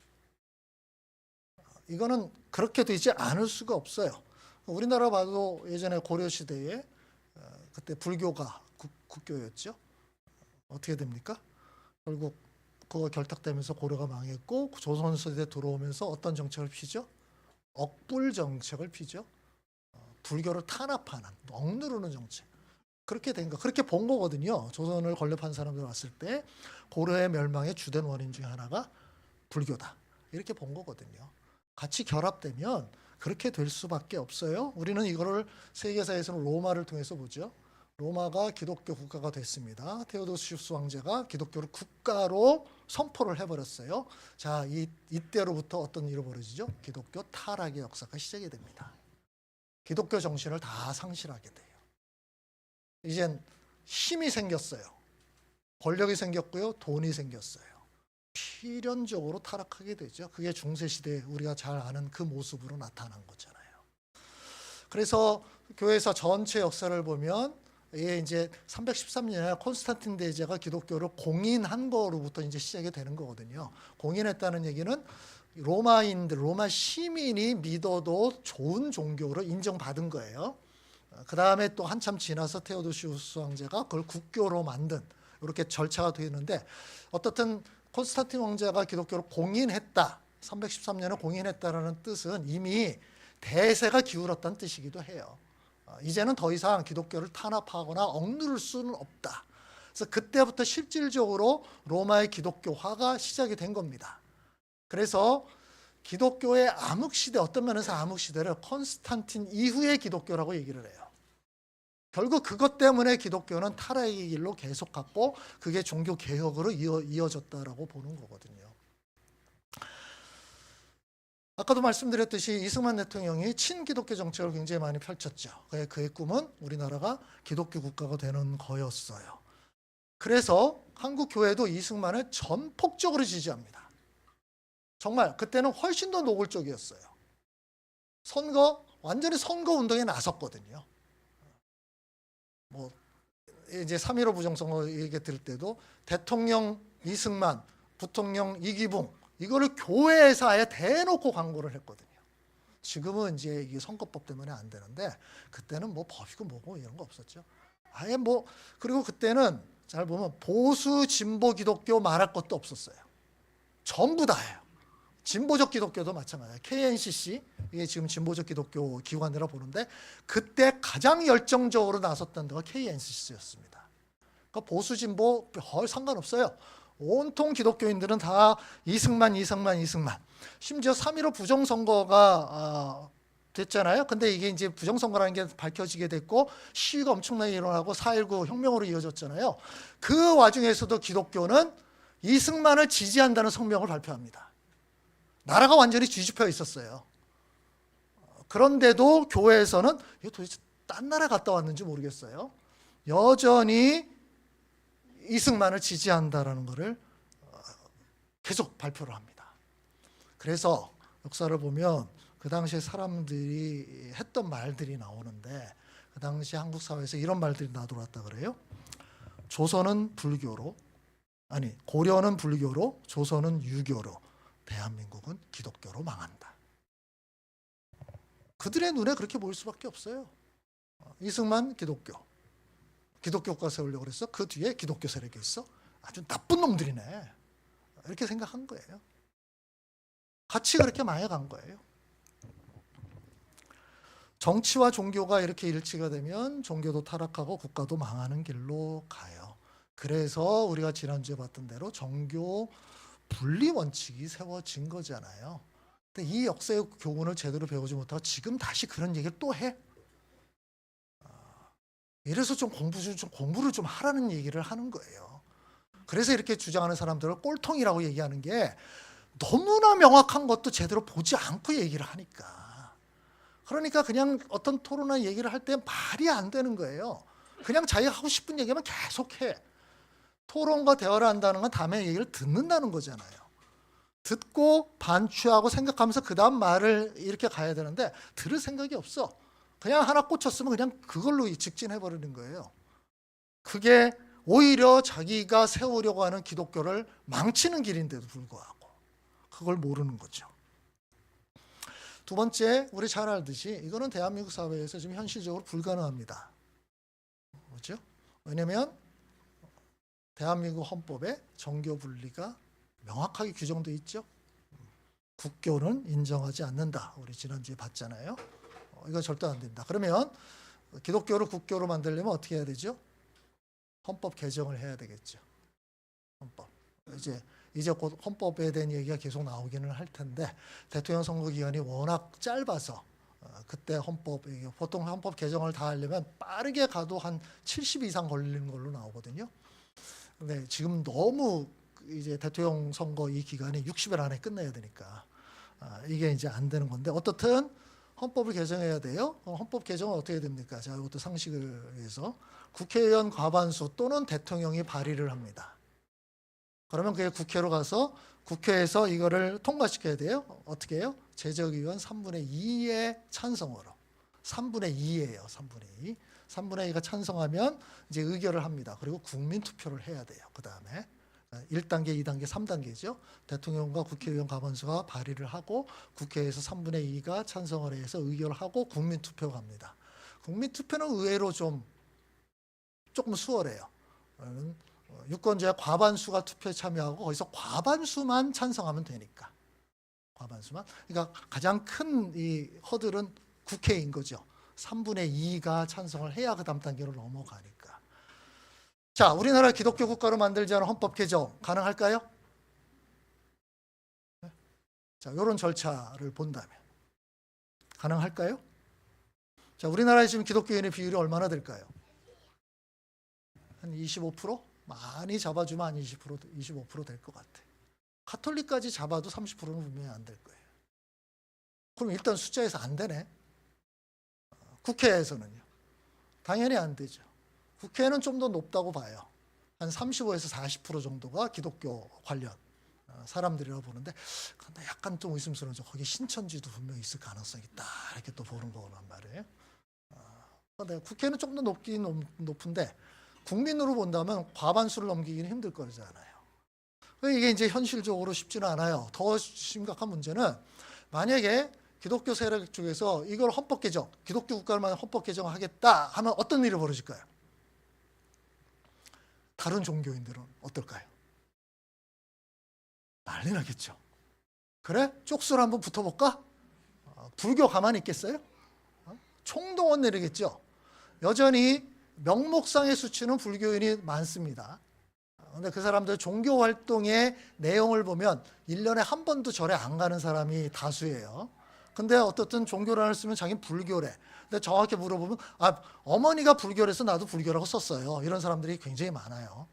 이거는 그렇게 되지 않을 수가 없어요. 우리나라 봐도 예전에 고려시대에 그때 불교가 국교였죠. 어떻게 됩니까? 결국 그거 결탁되면서 고려가 망했고 조선시대 들어오면서 어떤 정책을 피죠? 억불 정책을 피죠. 불교를 탄압하는, 억누르는 정책. 그렇게 된 거, 그렇게 본 거거든요. 조선을 건립한 사람들 왔을 때 고려의 멸망의 주된 원인 중에 하나가 불교다. 이렇게 본 거거든요. 같이 결합되면 그렇게 될 수밖에 없어요. 우리는 이거를 세계사에서는 로마를 통해서 보죠. 로마가 기독교 국가가 됐습니다. 테오도시우스 왕제가 기독교를 국가로 선포를 해버렸어요. 자, 이때로부터 어떤 일이 벌어지죠? 기독교 타락의 역사가 시작이 됩니다. 기독교 정신을 다 상실하게 돼요. 이젠 힘이 생겼어요. 권력이 생겼고요. 돈이 생겼어요. 필연적으로 타락하게 되죠. 그게 중세시대 우리가 잘 아는 그 모습으로 나타난 거잖아요. 그래서 교회사 전체 역사를 보면 이게 이제 313년에 콘스탄틴 대제가 기독교를 공인한 거로부터 이제 시작이 되는 거거든요. 공인했다는 얘기는 로마인들, 로마 시민이 믿어도 좋은 종교로 인정받은 거예요. 그 다음에 또 한참 지나서 테오도시우스 왕제가 그걸 국교로 만든 이렇게 절차가 되어 있는데 어떻든 콘스탄틴 왕제가 기독교를 공인했다. 313년에 공인했다라는 뜻은 이미 대세가 기울었다는 뜻이기도 해요. 이제는 더 이상 기독교를 탄압하거나 억누를 수는 없다. 그래서 그때부터 실질적으로 로마의 기독교화가 시작이 된 겁니다. 그래서 기독교의 암흑시대, 어떤 면에서 암흑시대를 콘스탄틴 이후의 기독교라고 얘기를 해요. 결국 그것 때문에 기독교는 타락의 길로 계속 갔고 그게 종교 개혁으로 이어졌다라고 보는 거거든요. 아까도 말씀드렸듯이 이승만 대통령이 친기독교 정책을 굉장히 많이 펼쳤죠. 그의 꿈은 우리나라가 기독교 국가가 되는 거였어요. 그래서 한국 교회도 이승만을 전폭적으로 지지합니다. 정말 그때는 훨씬 더 노골적이었어요. 완전히 선거 운동에 나섰거든요. 이제 3.15 부정선거 얘기 들을 때도 대통령 이승만, 부통령 이기붕, 이거를 교회에서 아예 대놓고 광고를 했거든요. 지금은 이제 이게 선거법 때문에 안 되는데 그때는 뭐 법이고 뭐고 이런 거 없었죠. 아예 그리고 그때는 잘 보면 보수 진보 기독교 말할 것도 없었어요. 전부 다예요. 진보적 기독교도 마찬가지예요. KNCC, 이게 지금 진보적 기독교 기관이라 보는데 그때 가장 열정적으로 나섰던 데가 KNCC였습니다. 그러니까 보수 진보 별 상관없어요. 온통 기독교인들은 다 이승만. 심지어 3.15 부정선거가 됐잖아요. 근데 이게 이제 부정선거라는 게 밝혀지게 됐고 시위가 엄청나게 일어나고 4.19 혁명으로 이어졌잖아요. 그 와중에서도 기독교는 이승만을 지지한다는 성명을 발표합니다. 나라가 완전히 뒤집혀 있었어요. 그런데도 교회에서는 이게 도대체 딴 나라 갔다 왔는지 모르겠어요. 여전히 이승만을 지지한다라는 것을 계속 발표를 합니다. 그래서 역사를 보면 그 당시에 사람들이 했던 말들이 나오는데 그 당시 한국 사회에서 이런 말들이 나돌았다 그래요. 고려는 불교로, 조선은 유교로, 대한민국은 기독교로 망한다. 그들의 눈에 그렇게 보일 수밖에 없어요. 이승만 기독교 국가 세우려고 그랬어. 그 뒤에 기독교 세력이 있어. 아주 나쁜 놈들이네. 이렇게 생각한 거예요. 같이 그렇게 망해간 거예요. 정치와 종교가 이렇게 일치가 되면 종교도 타락하고 국가도 망하는 길로 가요. 그래서 우리가 지난주에 봤던 대로 종교 분리 원칙이 세워진 거잖아요. 근데 이 역사의 교훈을 제대로 배우지 못하고 지금 다시 그런 얘기를 또 해. 이래서 공부를 좀 하라는 얘기를 하는 거예요. 그래서 이렇게 주장하는 사람들을 꼴통이라고 얘기하는 게 너무나 명확한 것도 제대로 보지 않고 얘기를 하니까. 그러니까 그냥 어떤 토론이나 얘기를 할 때 말이 안 되는 거예요. 그냥 자기가 하고 싶은 얘기만 계속해. 토론과 대화를 한다는 건 다음에 얘기를 듣는다는 거잖아요. 듣고 반추하고 생각하면서 그 다음 말을 이렇게 가야 되는데 들을 생각이 없어. 그냥 하나 꽂혔으면 그냥 그걸로 직진해버리는 거예요. 그게 오히려 자기가 세우려고 하는 기독교를 망치는 길인데도 불구하고 그걸 모르는 거죠. 두 번째, 우리 잘 알듯이 이거는 대한민국 사회에서 지금 현실적으로 불가능합니다. 그렇죠? 왜냐하면 대한민국 헌법에 정교 분리가 명확하게 규정되어 있죠. 국교는 인정하지 않는다. 우리 지난주에 봤잖아요. 이거 절대 안 된다. 그러면 기독교를 국교로 만들려면 어떻게 해야 되죠? 헌법 개정을 해야 되겠죠. 헌법. 이제 곧 헌법에 대한 얘기가 계속 나오기는 할 텐데 대통령 선거 기간이 워낙 짧아서 그때 보통 헌법 개정을 다 하려면 빠르게 가도 한 70 이상 걸리는 걸로 나오거든요. 근데 지금 너무 이제 대통령 선거 이 기간이 60일 안에 끝내야 되니까 이게 이제 안 되는 건데 어떻든 헌법을 개정해야 돼요. 헌법 개정은 어떻게 됩니까? 자, 이것도 상식을 위해서 국회의원 과반수 또는 대통령이 발의를 합니다. 그러면 그게 국회로 가서 국회에서 이거를 통과시켜야 돼요. 어떻게 해요? 제적의원 3분의 2의 찬성으로. 3분의 2예요. 3분의 2. 3분의 2가 찬성하면 이제 의결을 합니다. 그리고 국민투표를 해야 돼요. 그 다음에 1단계, 2단계, 3단계죠. 대통령과 국회의원 과반수가 발의를 하고 국회에서 3분의 2가 찬성을 해서 의결을 하고 국민투표가 갑니다. 국민투표는 의외로 조금 수월해요. 유권자의 과반수가 투표에 참여하고 거기서 과반수만 찬성하면 되니까. 과반수만. 그러니까 가장 큰 이 허들은 국회인 거죠. 3분의 2가 찬성을 해야 그 다음 단계로 넘어가니까. 자, 우리나라 기독교 국가로 만들자는 헌법 개정 가능할까요? 자, 이런 절차를 본다면 가능할까요? 자, 우리나라에 지금 기독교인의 비율이 얼마나 될까요? 한 25%? 많이 잡아주면 한 25% 될 것 같아. 가톨릭까지 잡아도 30%는 분명히 안 될 거예요. 그럼 일단 숫자에서 안 되네. 국회에서는요. 당연히 안 되죠. 국회는 좀 더 높다고 봐요. 한 35에서 40% 정도가 기독교 관련 사람들이라고 보는데, 근데 약간 좀 의심스러워서 거기 신천지도 분명히 있을 가능성이 있다, 이렇게 또 보는 거란 말이에요. 근데 국회는 좀 더 높은데 국민으로 본다면 과반수를 넘기기는 힘들 거잖아요. 이게 이제 현실적으로 쉽지는 않아요. 더 심각한 문제는 만약에 기독교 세력 쪽에서 이걸 헌법 개정, 기독교 국가만 헌법 개정하겠다 하면 어떤 일이 벌어질까요? 다른 종교인들은 어떨까요? 난리 나겠죠. 그래? 쪽수를 한번 붙어볼까? 불교 가만히 있겠어요? 총동원 내리겠죠. 여전히 명목상의 수치는 불교인이 많습니다. 근데 그 사람들 종교 활동의 내용을 보면 1년에 한 번도 절에 안 가는 사람이 다수예요. 근데 어떻든 종교란을 쓰면 자기는 불교래. 근데 정확히 물어보면 어머니가 불교라서 나도 불교라고 썼어요. 이런 사람들이 굉장히 많아요.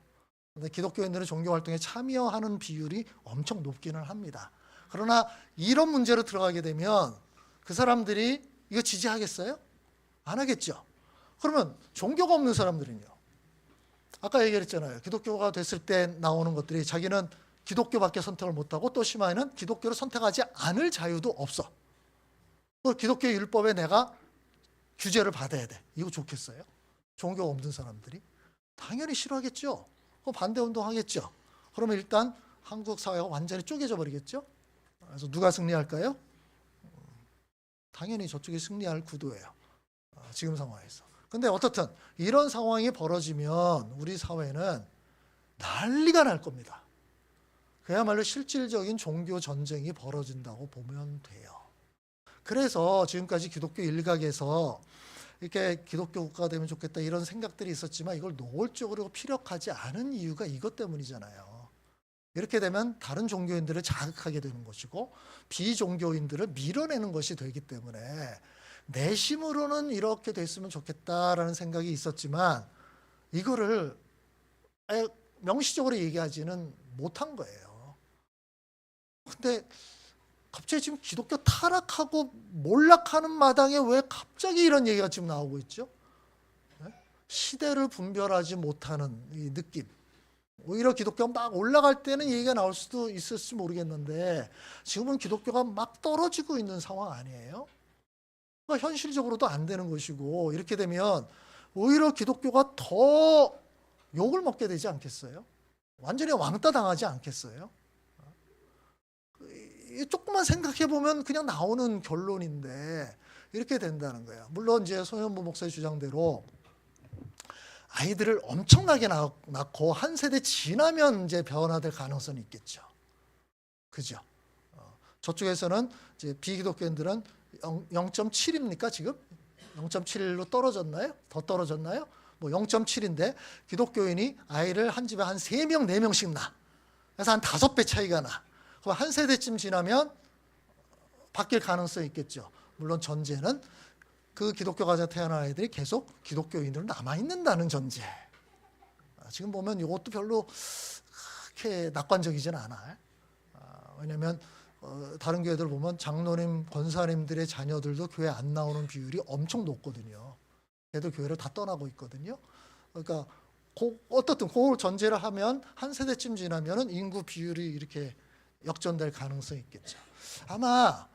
근데 기독교인들은 종교 활동에 참여하는 비율이 엄청 높기는 합니다. 그러나 이런 문제로 들어가게 되면 그 사람들이 이거 지지하겠어요? 안 하겠죠. 그러면 종교가 없는 사람들은요. 아까 얘기했잖아요. 기독교가 됐을 때 나오는 것들이 자기는 기독교밖에 선택을 못하고 또 심하게는 기독교를 선택하지 않을 자유도 없어. 기독교 율법에 내가 규제를 받아야 돼. 이거 좋겠어요? 종교가 없는 사람들이? 당연히 싫어하겠죠. 반대운동 하겠죠. 그러면 일단 한국 사회가 완전히 쪼개져 버리겠죠. 그래서 누가 승리할까요? 당연히 저쪽이 승리할 구도예요. 지금 상황에서. 근데 어떻든 이런 상황이 벌어지면 우리 사회는 난리가 날 겁니다. 그야말로 실질적인 종교 전쟁이 벌어진다고 보면 돼요. 그래서 지금까지 기독교 일각에서 이렇게 기독교 국가가 되면 좋겠다 이런 생각들이 있었지만 이걸 노골적으로 피력하지 않은 이유가 이것 때문이잖아요. 이렇게 되면 다른 종교인들을 자극하게 되는 것이고 비종교인들을 밀어내는 것이 되기 때문에 내심으로는 이렇게 됐으면 좋겠다라는 생각이 있었지만 이거를 명시적으로 얘기하지는 못한 거예요. 근데 갑자기 지금 기독교 타락하고 몰락하는 마당에 왜 갑자기 이런 얘기가 지금 나오고 있죠? 시대를 분별하지 못하는 이 느낌. 오히려 기독교가 막 올라갈 때는 얘기가 나올 수도 있을지 모르겠는데 지금은 기독교가 막 떨어지고 있는 상황 아니에요? 그러니까 현실적으로도 안 되는 것이고 이렇게 되면 오히려 기독교가 더 욕을 먹게 되지 않겠어요? 완전히 왕따 당하지 않겠어요? 조금만 생각해 보면 그냥 나오는 결론인데 이렇게 된다는 거예요. 물론 이제 손현보 목사의 주장대로 아이들을 엄청나게 낳고 한 세대 지나면 이제 변화될 가능성이 있겠죠. 그죠? 저쪽에서는 이제 비기독교인들은 0.7입니까 지금? 0.7로 떨어졌나요? 더 떨어졌나요? 뭐 0.7인데 기독교인이 아이를 한 집에 한 3명, 4명씩 낳아. 그래서 한 5배 차이가 나. 그럼 한 세대쯤 지나면 바뀔 가능성이 있겠죠. 물론 전제는 그 기독교 가정 태어난 아이들이 계속 기독교인으로 남아있는다는 전제. 지금 보면 이것도 별로 그렇게 낙관적이진 않아요. 왜냐하면 다른 교회들 보면 장로님, 권사님들의 자녀들도 교회 안 나오는 비율이 엄청 높거든요. 걔도 교회를 다 떠나고 있거든요. 그러니까 어떻든 그 전제를 하면 한 세대쯤 지나면 인구 비율이 이렇게 역전될 가능성이 있겠죠. 아마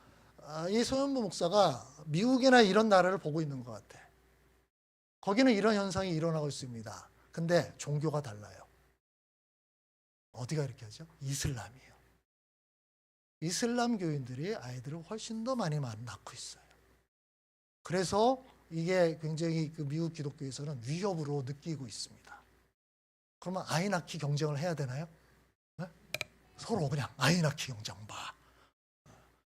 이 손현보 목사가 미국이나 이런 나라를 보고 있는 것 같아. 거기는 이런 현상이 일어나고 있습니다. 근데 종교가 달라요. 어디가 이렇게 하죠? 이슬람이에요. 이슬람 교인들이 아이들을 훨씬 더 많이 낳고 있어요. 그래서 이게 굉장히 그 미국 기독교에서는 위협으로 느끼고 있습니다. 그러면 아이 낳기 경쟁을 해야 되나요? 네? 서로 그냥 아이 낳기 경쟁 봐.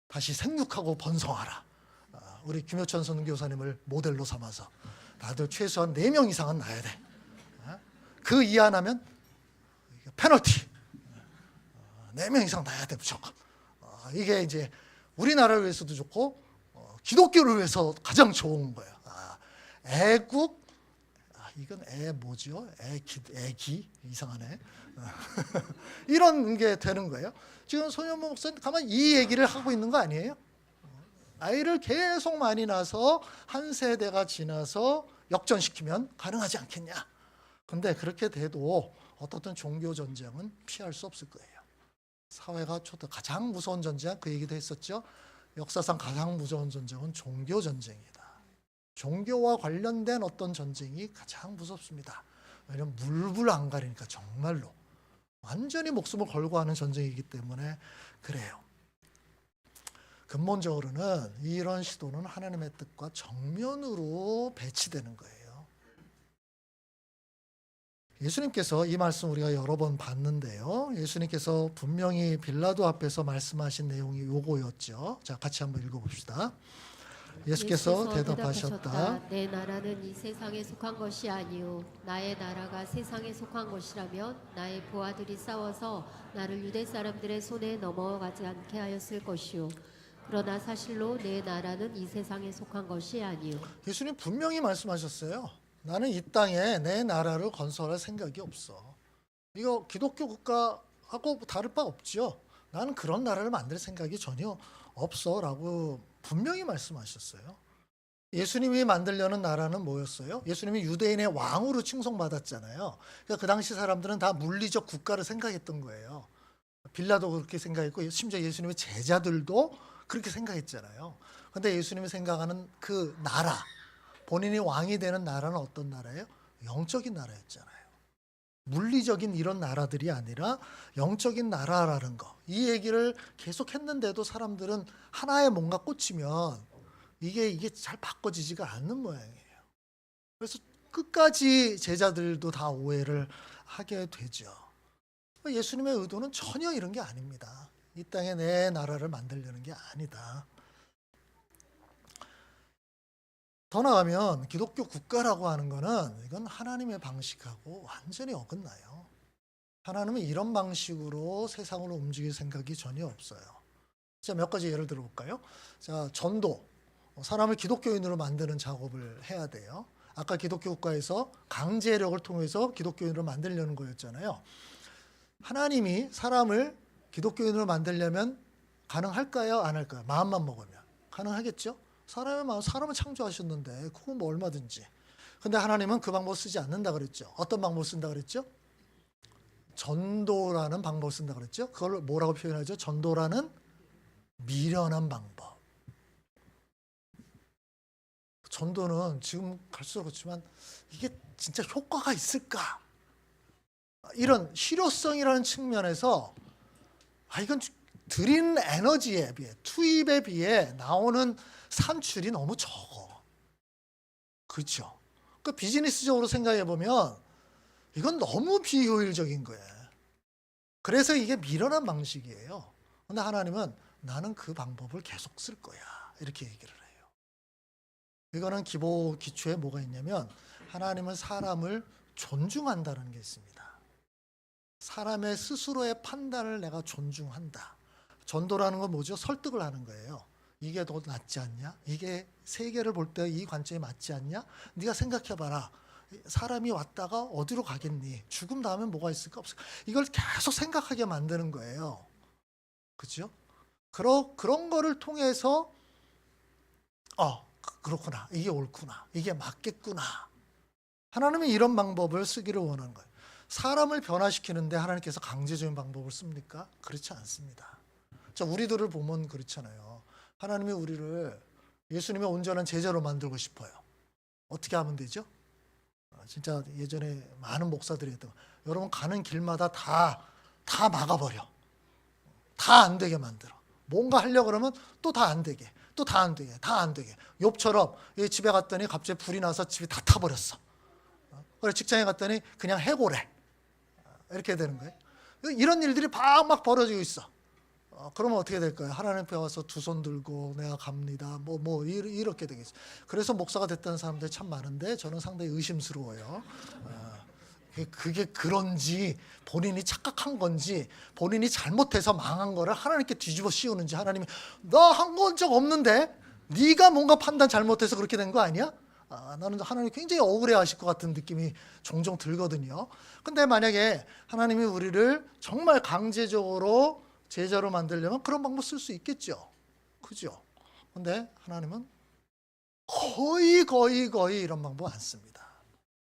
다시 생육하고 번성하라. 우리 김효천 선교사님을 모델로 삼아서 다들 최소한 4명 이상은 낳아야 돼. 그 이하 나면 페널티. 4명 이상 낳아야 돼 무조건. 이게 이제 우리나라를 위해서도 좋고 기독교를 위해서 가장 좋은 거예요. 애국, 이건 뭐죠? 애기 이상하네. 이런 게 되는 거예요. 지금 손현모 목사님 가만 이 얘기를 하고 있는 거 아니에요? 아이를 계속 많이 낳아서 한 세대가 지나서 역전시키면 가능하지 않겠냐? 근데 그렇게 돼도 어떻든 종교 전쟁은 피할 수 없을 거예요. 사회가 가장 무서운 전쟁, 그 얘기도 했었죠. 역사상 가장 무서운 전쟁은 종교 전쟁이다. 종교와 관련된 어떤 전쟁이 가장 무섭습니다. 왜냐하면 물불 안 가리니까 정말로 완전히 목숨을 걸고 하는 전쟁이기 때문에 그래요. 근본적으로는 이런 시도는 하나님의 뜻과 정면으로 배치되는 거예요. 예수님께서 이 말씀 우리가 여러 번 봤는데요. 예수님께서 분명히 빌라도 앞에서 말씀하신 내용이 요거였죠. 자, 같이 한번 읽어봅시다. 예수께서 대답하셨다. 내 나라는 이 세상에 속한 것이 아니요 나의 나라가 세상에 속한 것이라면 나의 부하들이 싸워서 나를 유대 사람들의 손에 넘어가지 않게 하였을 것이요 그러나 사실로 내 나라는 이 세상에 속한 것이 아니요. 예수님 분명히 말씀하셨어요. 나는 이 땅에 내 나라를 건설할 생각이 없어. 이거 기독교 국가하고 다를 바 없죠. 나는 그런 나라를 만들 생각이 전혀 없어 라고 분명히 말씀하셨어요. 예수님이 만들려는 나라는 뭐였어요? 예수님이 유대인의 왕으로 칭송받았잖아요. 그러니까 그 당시 사람들은 다 물리적 국가를 생각했던 거예요. 빌라도 그렇게 생각했고 심지어 예수님의 제자들도 그렇게 생각했잖아요. 그런데 예수님이 생각하는 그 나라, 본인이 왕이 되는 나라는 어떤 나라예요? 영적인 나라였잖아요. 물리적인 이런 나라들이 아니라 영적인 나라라는 거. 이 얘기를 계속 했는데도 사람들은 하나에 뭔가 꽂히면 이게 잘 바꿔지지가 않는 모양이에요. 그래서 끝까지 제자들도 다 오해를 하게 되죠. 예수님의 의도는 전혀 이런 게 아닙니다. 이 땅에 내 나라를 만들려는 게 아니다. 더 나가면 기독교 국가라고 하는 거는 이건 하나님의 방식하고 완전히 어긋나요. 하나님은 이런 방식으로 세상을 움직일 생각이 전혀 없어요. 자, 몇 가지 예를 들어볼까요? 자, 전도. 사람을 기독교인으로 만드는 작업을 해야 돼요. 아까 기독교 국가에서 강제력을 통해서 기독교인으로 만들려는 거였잖아요. 하나님이 사람을 기독교인으로 만들려면 가능할까요? 안 할까요? 마음만 먹으면. 가능하겠죠? 사람을 창조하셨는데 그건 뭐 얼마든지. 근데 하나님은 그 방법 쓰지 않는다 그랬죠. 어떤 방법 쓴다 그랬죠? 전도라는 방법을 쓴다 그랬죠. 그걸 뭐라고 표현하죠? 전도라는 미련한 방법. 전도는 지금 갈수록 그렇지만 이게 진짜 효과가 있을까? 이런 실효성이라는 측면에서 이건 들인 에너지에 비해, 투입에 비해 나오는 산출이 너무 적어. 그렇죠? 그 비즈니스적으로 생각해 보면 이건 너무 비효율적인 거예요. 그래서 이게 미련한 방식이에요. 근데 하나님은 나는 그 방법을 계속 쓸 거야. 이렇게 얘기를 해요. 이거는 기초에 뭐가 있냐면 하나님은 사람을 존중한다는 게 있습니다. 사람의 스스로의 판단을 내가 존중한다. 전도라는 건 뭐죠? 설득을 하는 거예요. 이게 더 낫지 않냐? 이게 세계를 볼 때 이 관점이 맞지 않냐? 네가 생각해봐라. 사람이 왔다가 어디로 가겠니? 죽음 다음에 뭐가 있을까? 없을까? 이걸 계속 생각하게 만드는 거예요. 그렇죠? 그런 거를 통해서 그렇구나. 이게 옳구나. 이게 맞겠구나. 하나님은 이런 방법을 쓰기를 원하는 거예요. 사람을 변화시키는데 하나님께서 강제적인 방법을 씁니까? 그렇지 않습니다. 자, 우리들을 보면 그렇잖아요. 하나님이 우리를 예수님의 온전한 제자로 만들고 싶어요. 어떻게 하면 되죠? 진짜 예전에 많은 목사들이 했던 거. 여러분 가는 길마다 다 막아버려. 다 안 되게 만들어. 뭔가 하려고 그러면 또 다 안 되게. 또 다 안 되게. 다 안 되게. 욥처럼 집에 갔더니 갑자기 불이 나서 집이 다 타버렸어. 그래 직장에 갔더니 그냥 해고래. 이렇게 되는 거예요. 이런 일들이 막 벌어지고 있어. 그러면 어떻게 될까요? 하나님 앞에 와서 두 손 들고 내가 갑니다. 이렇게 되겠죠. 그래서 목사가 됐다는 사람들이 참 많은데 저는 상당히 의심스러워요. 그게 그런지 본인이 착각한 건지 본인이 잘못해서 망한 거를 하나님께 뒤집어 씌우는지 하나님이 나 한 건 적 없는데 네가 뭔가 판단 잘못해서 그렇게 된 거 아니야? 나는 하나님이 굉장히 억울해하실 것 같은 느낌이 종종 들거든요. 근데 만약에 하나님이 우리를 정말 강제적으로 제자로 만들려면 그런 방법 쓸 수 있겠죠. 그죠? 근데 하나님은 거의 이런 방법 안 씁니다.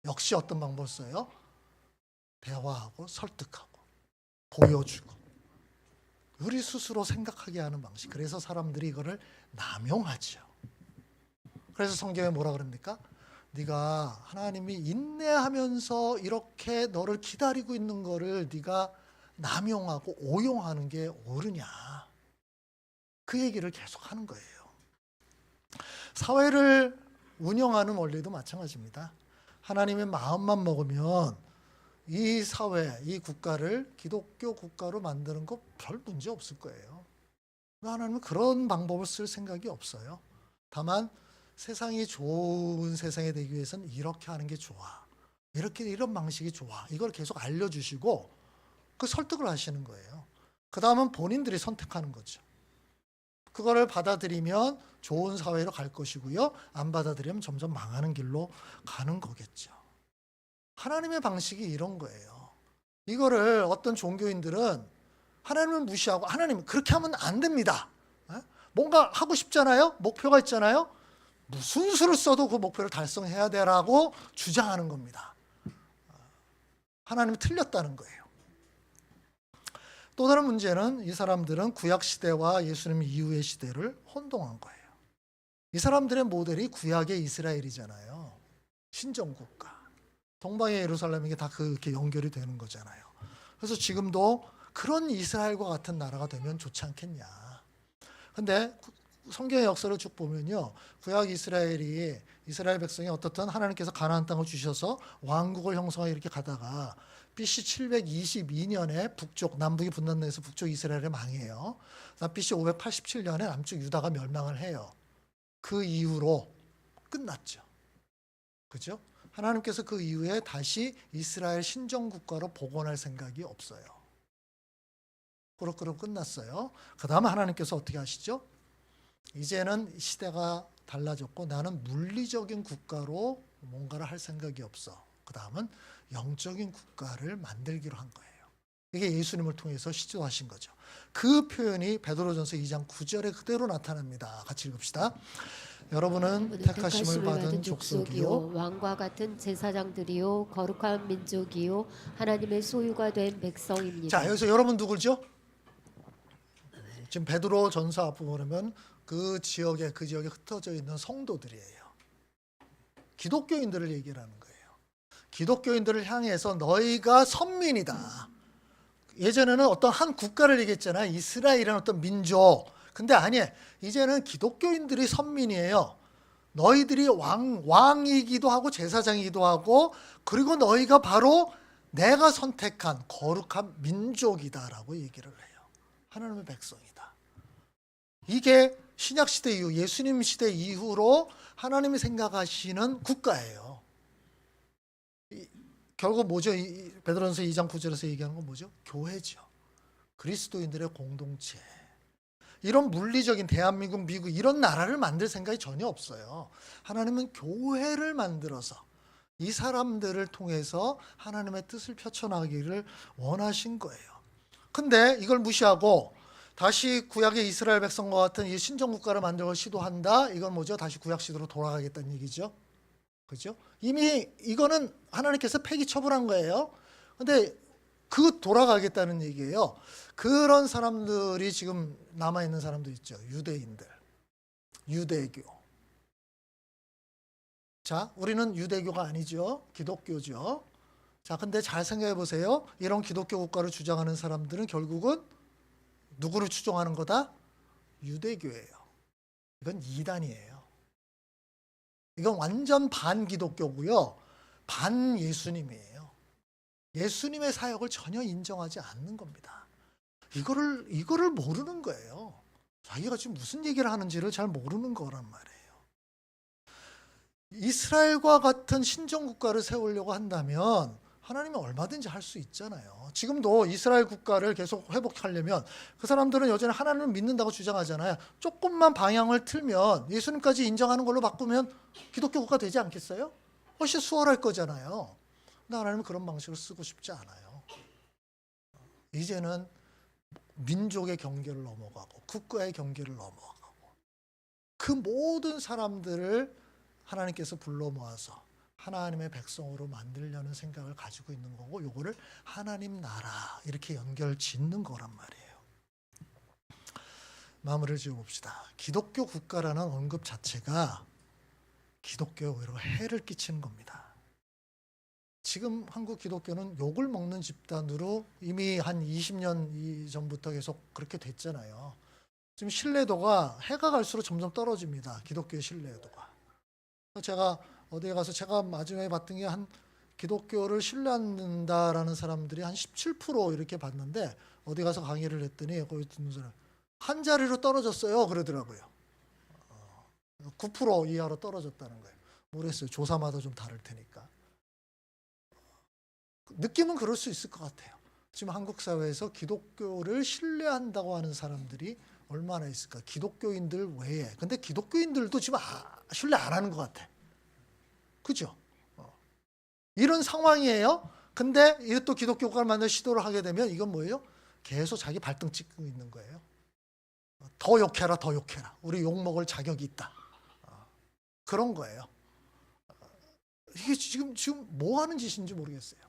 역시 어떤 방법 써요? 대화하고 설득하고 보여주고 우리 스스로 생각하게 하는 방식. 그래서 사람들이 이거를 남용하죠. 그래서 성경에 뭐라 그럽니까? 네가 하나님이 인내하면서 이렇게 너를 기다리고 있는 거를 네가 남용하고 오용하는 게 옳으냐. 그 얘기를 계속 하는 거예요. 사회를 운영하는 원리도 마찬가지입니다. 하나님의 마음만 먹으면 이 사회, 이 국가를 기독교 국가로 만드는 거 별 문제 없을 거예요. 하나님은 그런 방법을 쓸 생각이 없어요. 다만 세상이 좋은 세상이 되기 위해서는 이렇게 하는 게 좋아. 이런 방식이 좋아. 이걸 계속 알려주시고 그 설득을 하시는 거예요. 그 다음은 본인들이 선택하는 거죠. 그거를 받아들이면 좋은 사회로 갈 것이고요. 안 받아들이면 점점 망하는 길로 가는 거겠죠. 하나님의 방식이 이런 거예요. 이거를 어떤 종교인들은 하나님을 무시하고 하나님 그렇게 하면 안 됩니다. 뭔가 하고 싶잖아요. 목표가 있잖아요. 무슨 수를 써도 그 목표를 달성해야 되라고 주장하는 겁니다. 하나님이 틀렸다는 거예요. 또 다른 문제는 이 사람들은 구약 시대와 예수님 이후의 시대를 혼동한 거예요. 이 사람들의 모델이 구약의 이스라엘이잖아요. 신정국가. 동방의 예루살렘 이게 다 그렇게 연결이 되는 거잖아요. 그래서 지금도 그런 이스라엘과 같은 나라가 되면 좋지 않겠냐. 근데 성경의 역사를 쭉 보면요. 구약 이스라엘 백성이 어떻든 하나님께서 가나안 땅을 주셔서 왕국을 형성하여 이렇게 가다가 BC 722년에 남북이 분단돼서 북쪽 이스라엘이 망해요. BC 587년에 남쪽 유다가 멸망을 해요. 그 이후로 끝났죠. 그죠? 하나님께서 그 이후에 다시 이스라엘 신정국가로 복원할 생각이 없어요. 그렇게 끝났어요. 그 다음에 하나님께서 어떻게 하시죠? 이제는 시대가 달라졌고 나는 물리적인 국가로 뭔가를 할 생각이 없어. 그 다음은 영적인 국가를 만들기로 한 거예요. 이게 예수님을 통해서 시도하신 거죠. 그 표현이 베드로전서 2장 9절에 그대로 나타납니다. 같이 읽읍시다. 여러분은 택하심을 받은 족속이요 왕과 같은 제사장들이요 거룩한 민족이요 하나님의 소유가 된 백성입니다. 자, 여기서 여러분 누구죠? 지금 베드로 전서 앞부분 보면 그 지역에 흩어져 있는 성도들이에요. 기독교인들을 얘기를 하는 거예요. 기독교인들을 향해서 너희가 선민이다. 예전에는 어떤 한 국가를 얘기했잖아요. 이스라엘이라는 어떤 민족. 근데 아니에요. 이제는 기독교인들이 선민이에요. 너희들이 왕이기도 하고 제사장이기도 하고 그리고 너희가 바로 내가 선택한 거룩한 민족이다라고 얘기를 해요. 하나님의 백성이다. 이게 신약시대 이후 예수님 시대 이후로 하나님이 생각하시는 국가예요. 결국 뭐죠? 베드로전서 2장 9절에서 얘기하는 건 뭐죠? 교회죠. 그리스도인들의 공동체. 이런 물리적인 대한민국, 미국 이런 나라를 만들 생각이 전혀 없어요. 하나님은 교회를 만들어서 이 사람들을 통해서 하나님의 뜻을 펼쳐나가기를 원하신 거예요. 근데 이걸 무시하고 다시 구약의 이스라엘 백성과 같은 이 신정국가를 만들고 시도한다. 이건 뭐죠? 다시 구약 시대로 돌아가겠다는 얘기죠. 그죠? 이미 이거는 하나님께서 폐기 처분한 거예요. 근데 그 돌아가겠다는 얘기예요. 그런 사람들이 지금 남아있는 사람들 있죠. 유대인들. 유대교. 자, 우리는 유대교가 아니죠. 기독교죠. 자, 근데 잘 생각해 보세요. 이런 기독교 국가를 주장하는 사람들은 결국은 누구를 추종하는 거다? 유대교예요. 이건 이단이에요. 이건 완전 반기독교고요. 반예수님이에요. 예수님의 사역을 전혀 인정하지 않는 겁니다. 이거를 모르는 거예요. 자기가 지금 무슨 얘기를 하는지를 잘 모르는 거란 말이에요. 이스라엘과 같은 신정 국가를 세우려고 한다면 하나님은 얼마든지 할 수 있잖아요. 지금도 이스라엘 국가를 계속 회복하려면 그 사람들은 여전히 하나님을 믿는다고 주장하잖아요. 조금만 방향을 틀면 예수님까지 인정하는 걸로 바꾸면 기독교 국가 되지 않겠어요? 훨씬 수월할 거잖아요. 근데 하나님은 그런 방식을 쓰고 싶지 않아요. 이제는 민족의 경계를 넘어가고 국가의 경계를 넘어가고 그 모든 사람들을 하나님께서 불러 모아서 하나님의 백성으로 만들려는 생각을 가지고 있는 거고, 요거를 하나님 나라 이렇게 연결 짓는 거란 말이에요. 마무리를 지어봅시다. 기독교 국가라는 언급 자체가 기독교에 오히려 해를 끼치는 겁니다. 지금 한국 기독교는 욕을 먹는 집단으로 이미 한 20년 전부터 계속 그렇게 됐잖아요. 지금 신뢰도가 해가 갈수록 점점 떨어집니다. 기독교의 신뢰도가. 제가 어디에 가서 제가 마지막에 봤던 게 한 기독교를 신뢰한다라는 사람들이 한 17% 이렇게 봤는데, 어디 가서 강의를 했더니 거기 듣는 사람 한 자리로 떨어졌어요 그러더라고요. 9% 이하로 떨어졌다는 거예요. 모르겠어요. 조사마다 좀 다를 테니까. 느낌은 그럴 수 있을 것 같아요. 지금 한국 사회에서 기독교를 신뢰한다고 하는 사람들이 얼마나 있을까? 기독교인들 외에. 근데 기독교인들도 지금 신뢰 안 하는 것 같아. 그죠? 이런 상황이에요. 근데 이또 기독교 국가를 만들 시도를 하게 되면 이건 뭐예요? 계속 자기 발등 찍고 있는 거예요. 더 욕해라, 더 욕해라. 우리 욕먹을 자격이 있다. 그런 거예요. 이게 지금 뭐 하는 짓인지 모르겠어요.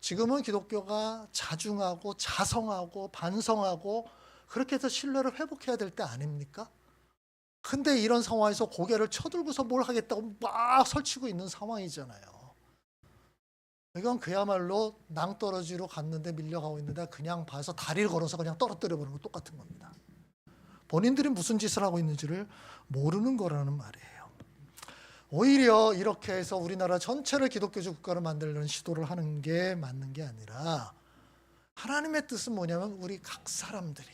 지금은 기독교가 자중하고 자성하고 반성하고 그렇게 해서 신뢰를 회복해야 될 때 아닙니까? 근데 이런 상황에서 고개를 쳐들고서 뭘 하겠다고 막 설치고 있는 상황이잖아요. 이건 그야말로 낭떠러지로 갔는데 밀려가고 있는데 그냥 봐서 다리를 걸어서 그냥 떨어뜨려 버리는 거 똑같은 겁니다. 본인들이 무슨 짓을 하고 있는지를 모르는 거라는 말이에요. 오히려 이렇게 해서 우리나라 전체를 기독교적 국가로 만들려는 시도를 하는 게 맞는 게 아니라, 하나님의 뜻은 뭐냐면 우리 각 사람들이,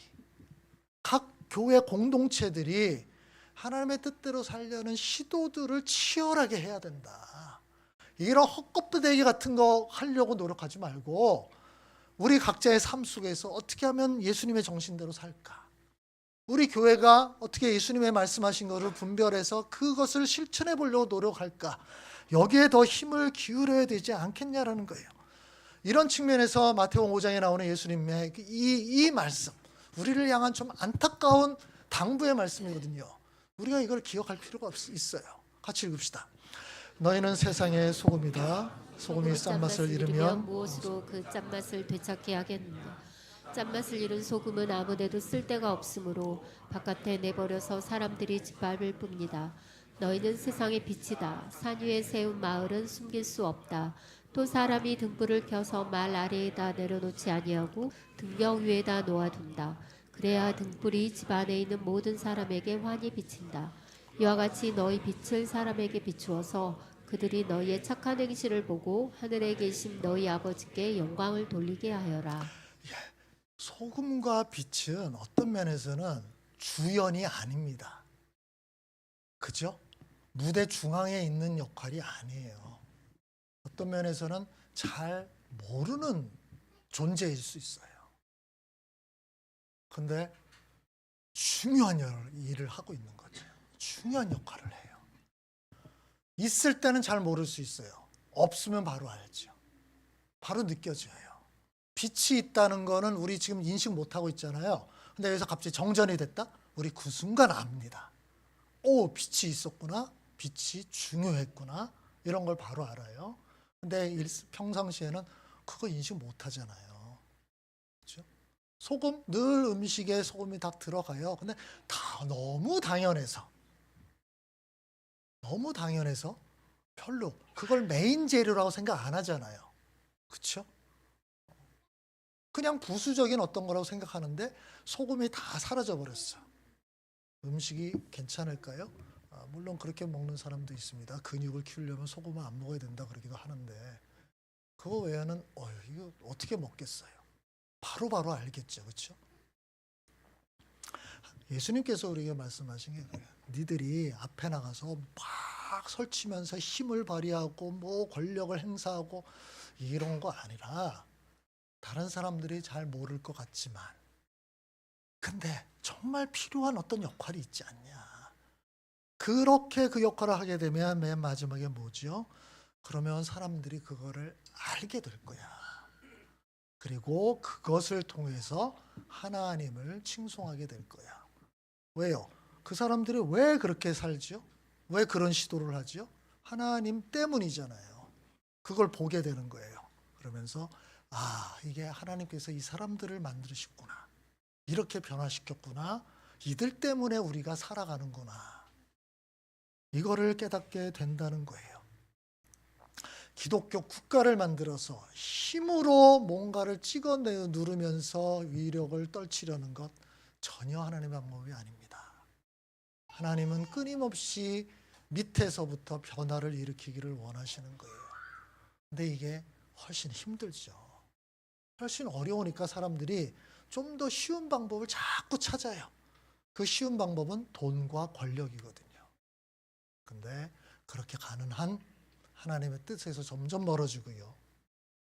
각 교회 공동체들이 하나님의 뜻대로 살려는 시도들을 치열하게 해야 된다. 이런 헛것부대기 같은 거 하려고 노력하지 말고 우리 각자의 삶 속에서 어떻게 하면 예수님의 정신대로 살까? 우리 교회가 어떻게 예수님의 말씀하신 것을 분별해서 그것을 실천해 보려고 노력할까? 여기에 더 힘을 기울여야 되지 않겠냐라는 거예요. 이런 측면에서 마태복음 5장에 나오는 예수님의 이 말씀, 우리를 향한 좀 안타까운 당부의 말씀이거든요. 우리가 이걸 기억할 필요가 있어요. 같이 읽읍시다. 너희는 세상의 소금이다. 소금이 짠맛을 잃으면 무엇으로 그 짠맛을 되찾게 하겠느냐. 짠맛을 잃은 소금은 아무데도 쓸데가 없으므로 바깥에 내버려서 사람들이 짓밟을 뿐이다. 너희는 세상의 빛이다. 산 위에 세운 마을은 숨길 수 없다. 또 사람이 등불을 켜서 말 아래에다 내려놓지 아니하고 등경 위에다 놓아둔다. 그래야 등불이 집 안에 있는 모든 사람에게 환히 비친다. 이와 같이 너희 빛을 사람에게 비추어서 그들이 너희의 착한 행실을 보고 하늘에 계신 너희 아버지께 영광을 돌리게 하여라. 소금과 빛은 어떤 면에서는 주연이 아닙니다. 그죠? 무대 중앙에 있는 역할이 아니에요. 어떤 면에서는 잘 모르는 존재일 수 있어요. 근데 중요한 일을 하고 있는 거죠. 중요한 역할을 해요. 있을 때는 잘 모를 수 있어요. 없으면 바로 알죠. 바로 느껴져요. 빛이 있다는 거는 우리 지금 인식 못하고 있잖아요. 근데 여기서 갑자기 정전이 됐다? 우리 그 순간 압니다. 오, 빛이 있었구나. 빛이 중요했구나. 이런 걸 바로 알아요. 근데 평상시에는 그거 인식 못하잖아요. 그렇죠? 소금, 늘 음식에 소금이 다 들어가요. 근데 다 너무 당연해서 별로 그걸 메인 재료라고 생각 안 하잖아요. 그렇죠? 그냥 부수적인 어떤 거라고 생각하는데 소금이 다 사라져 버렸어. 음식이 괜찮을까요? 물론 그렇게 먹는 사람도 있습니다. 근육을 키우려면 소금을 안 먹어야 된다 그러기도 하는데, 그거 외에는 이거 어떻게 먹겠어요? 바로바로 알겠죠. 그렇죠? 예수님께서 우리에게 말씀하신 게 그래요. 니들이 앞에 나가서 막 설치면서 힘을 발휘하고 뭐 권력을 행사하고 이런 거 아니라 다른 사람들이 잘 모를 것 같지만 근데 정말 필요한 어떤 역할이 있지 않냐. 그렇게 그 역할을 하게 되면 맨 마지막에 뭐죠? 그러면 사람들이 그거를 알게 될 거야. 그리고 그것을 통해서 하나님을 칭송하게 될 거야. 왜요? 그 사람들이 왜 그렇게 살죠? 왜 그런 시도를 하죠? 하나님 때문이잖아요. 그걸 보게 되는 거예요. 그러면서 이게 하나님께서 이 사람들을 만드셨구나. 이렇게 변화시켰구나. 이들 때문에 우리가 살아가는구나. 이거를 깨닫게 된다는 거예요. 기독교 국가를 만들어서 힘으로 뭔가를 찍어 누르면서 위력을 떨치려는 것 전혀 하나님의 방법이 아닙니다. 하나님은 끊임없이 밑에서부터 변화를 일으키기를 원하시는 거예요. 근데 이게 훨씬 힘들죠. 훨씬 어려우니까 사람들이 좀 더 쉬운 방법을 자꾸 찾아요. 그 쉬운 방법은 돈과 권력이거든요. 근데 그렇게 가는 한 하나님의 뜻에서 점점 멀어지고요.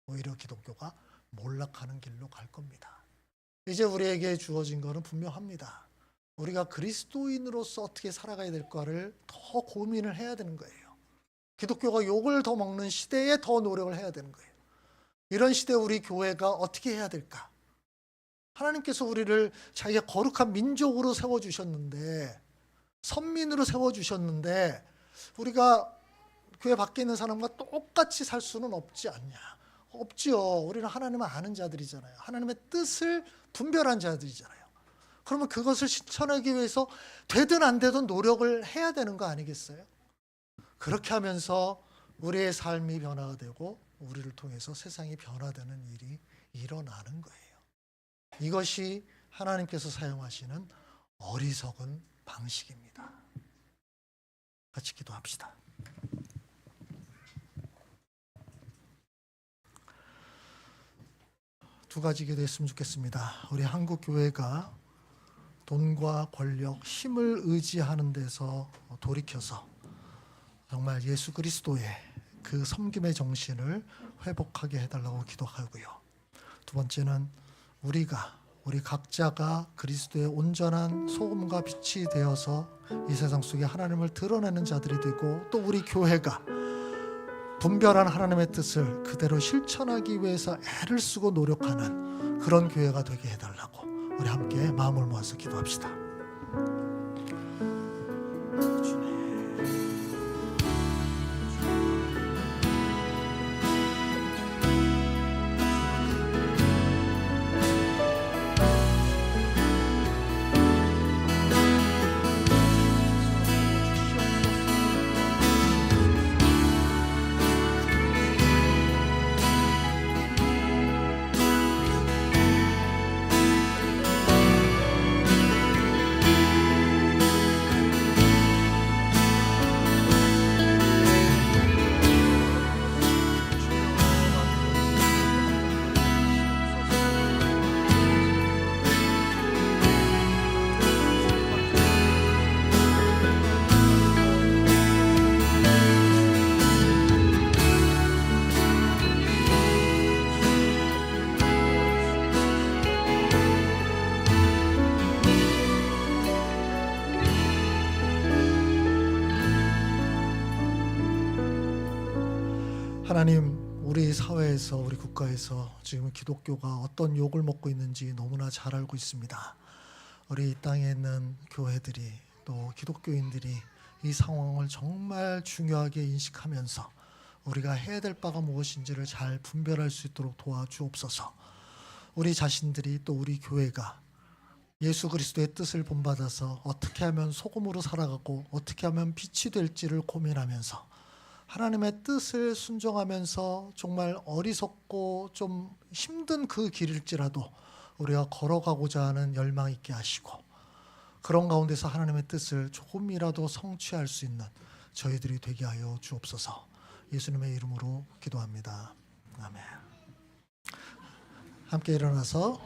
오히려 기독교가 몰락하는 길로 갈 겁니다. 이제 우리에게 주어진 것은 분명합니다. 우리가 그리스도인으로서 어떻게 살아가야 될까를 더 고민을 해야 되는 거예요. 기독교가 욕을 더 먹는 시대에 더 노력을 해야 되는 거예요. 이런 시대에 우리 교회가 어떻게 해야 될까? 하나님께서 우리를 자기의 거룩한 민족으로 세워주셨는데 선민으로 세워주셨는데 우리가 교회 밖에 있는 사람과 똑같이 살 수는 없지 않냐? 없지요. 우리는 하나님을 아는 자들이잖아요. 하나님의 뜻을 분별한 자들이잖아요. 그러면 그것을 실천하기 위해서 되든 안 되든 노력을 해야 되는 거 아니겠어요? 그렇게 하면서 우리의 삶이 변화가 되고 우리를 통해서 세상이 변화되는 일이 일어나는 거예요. 이것이 하나님께서 사용하시는 어리석은 방식입니다. 같이 기도합시다. 두 가지 기도했으면 좋겠습니다. 우리 한국 교회가 돈과 권력, 힘을 의지하는 데서 돌이켜서 정말 예수 그리스도의 그 섬김의 정신을 회복하게 해달라고 기도하고요. 두 번째는 우리 각자가 그리스도의 온전한 소금과 빛이 되어서 이 세상 속에 하나님을 드러내는 자들이 되고 또 우리 교회가 분별한 하나님의 뜻을 그대로 실천하기 위해서 애를 쓰고 노력하는 그런 교회가 되게 해달라고 우리 함께 마음을 모아서 기도합시다. 하나님, 우리 사회에서 우리 국가에서 지금 기독교가 어떤 욕을 먹고 있는지 너무나 잘 알고 있습니다. 우리 이 땅에 있는 교회들이 또 기독교인들이 이 상황을 정말 중요하게 인식하면서 우리가 해야 될 바가 무엇인지를 잘 분별할 수 있도록 도와주옵소서. 우리 자신들이 또 우리 교회가 예수 그리스도의 뜻을 본받아서 어떻게 하면 소금으로 살아가고 어떻게 하면 빛이 될지를 고민하면서 하나님의 뜻을 순종하면서 정말 어리석고 좀 힘든 그 길일지라도 우리가 걸어가고자 하는 열망 있게 하시고 그런 가운데서 하나님의 뜻을 조금이라도 성취할 수 있는 저희들이 되게 하여 주옵소서. 예수님의 이름으로 기도합니다. 아멘. 함께 일어나서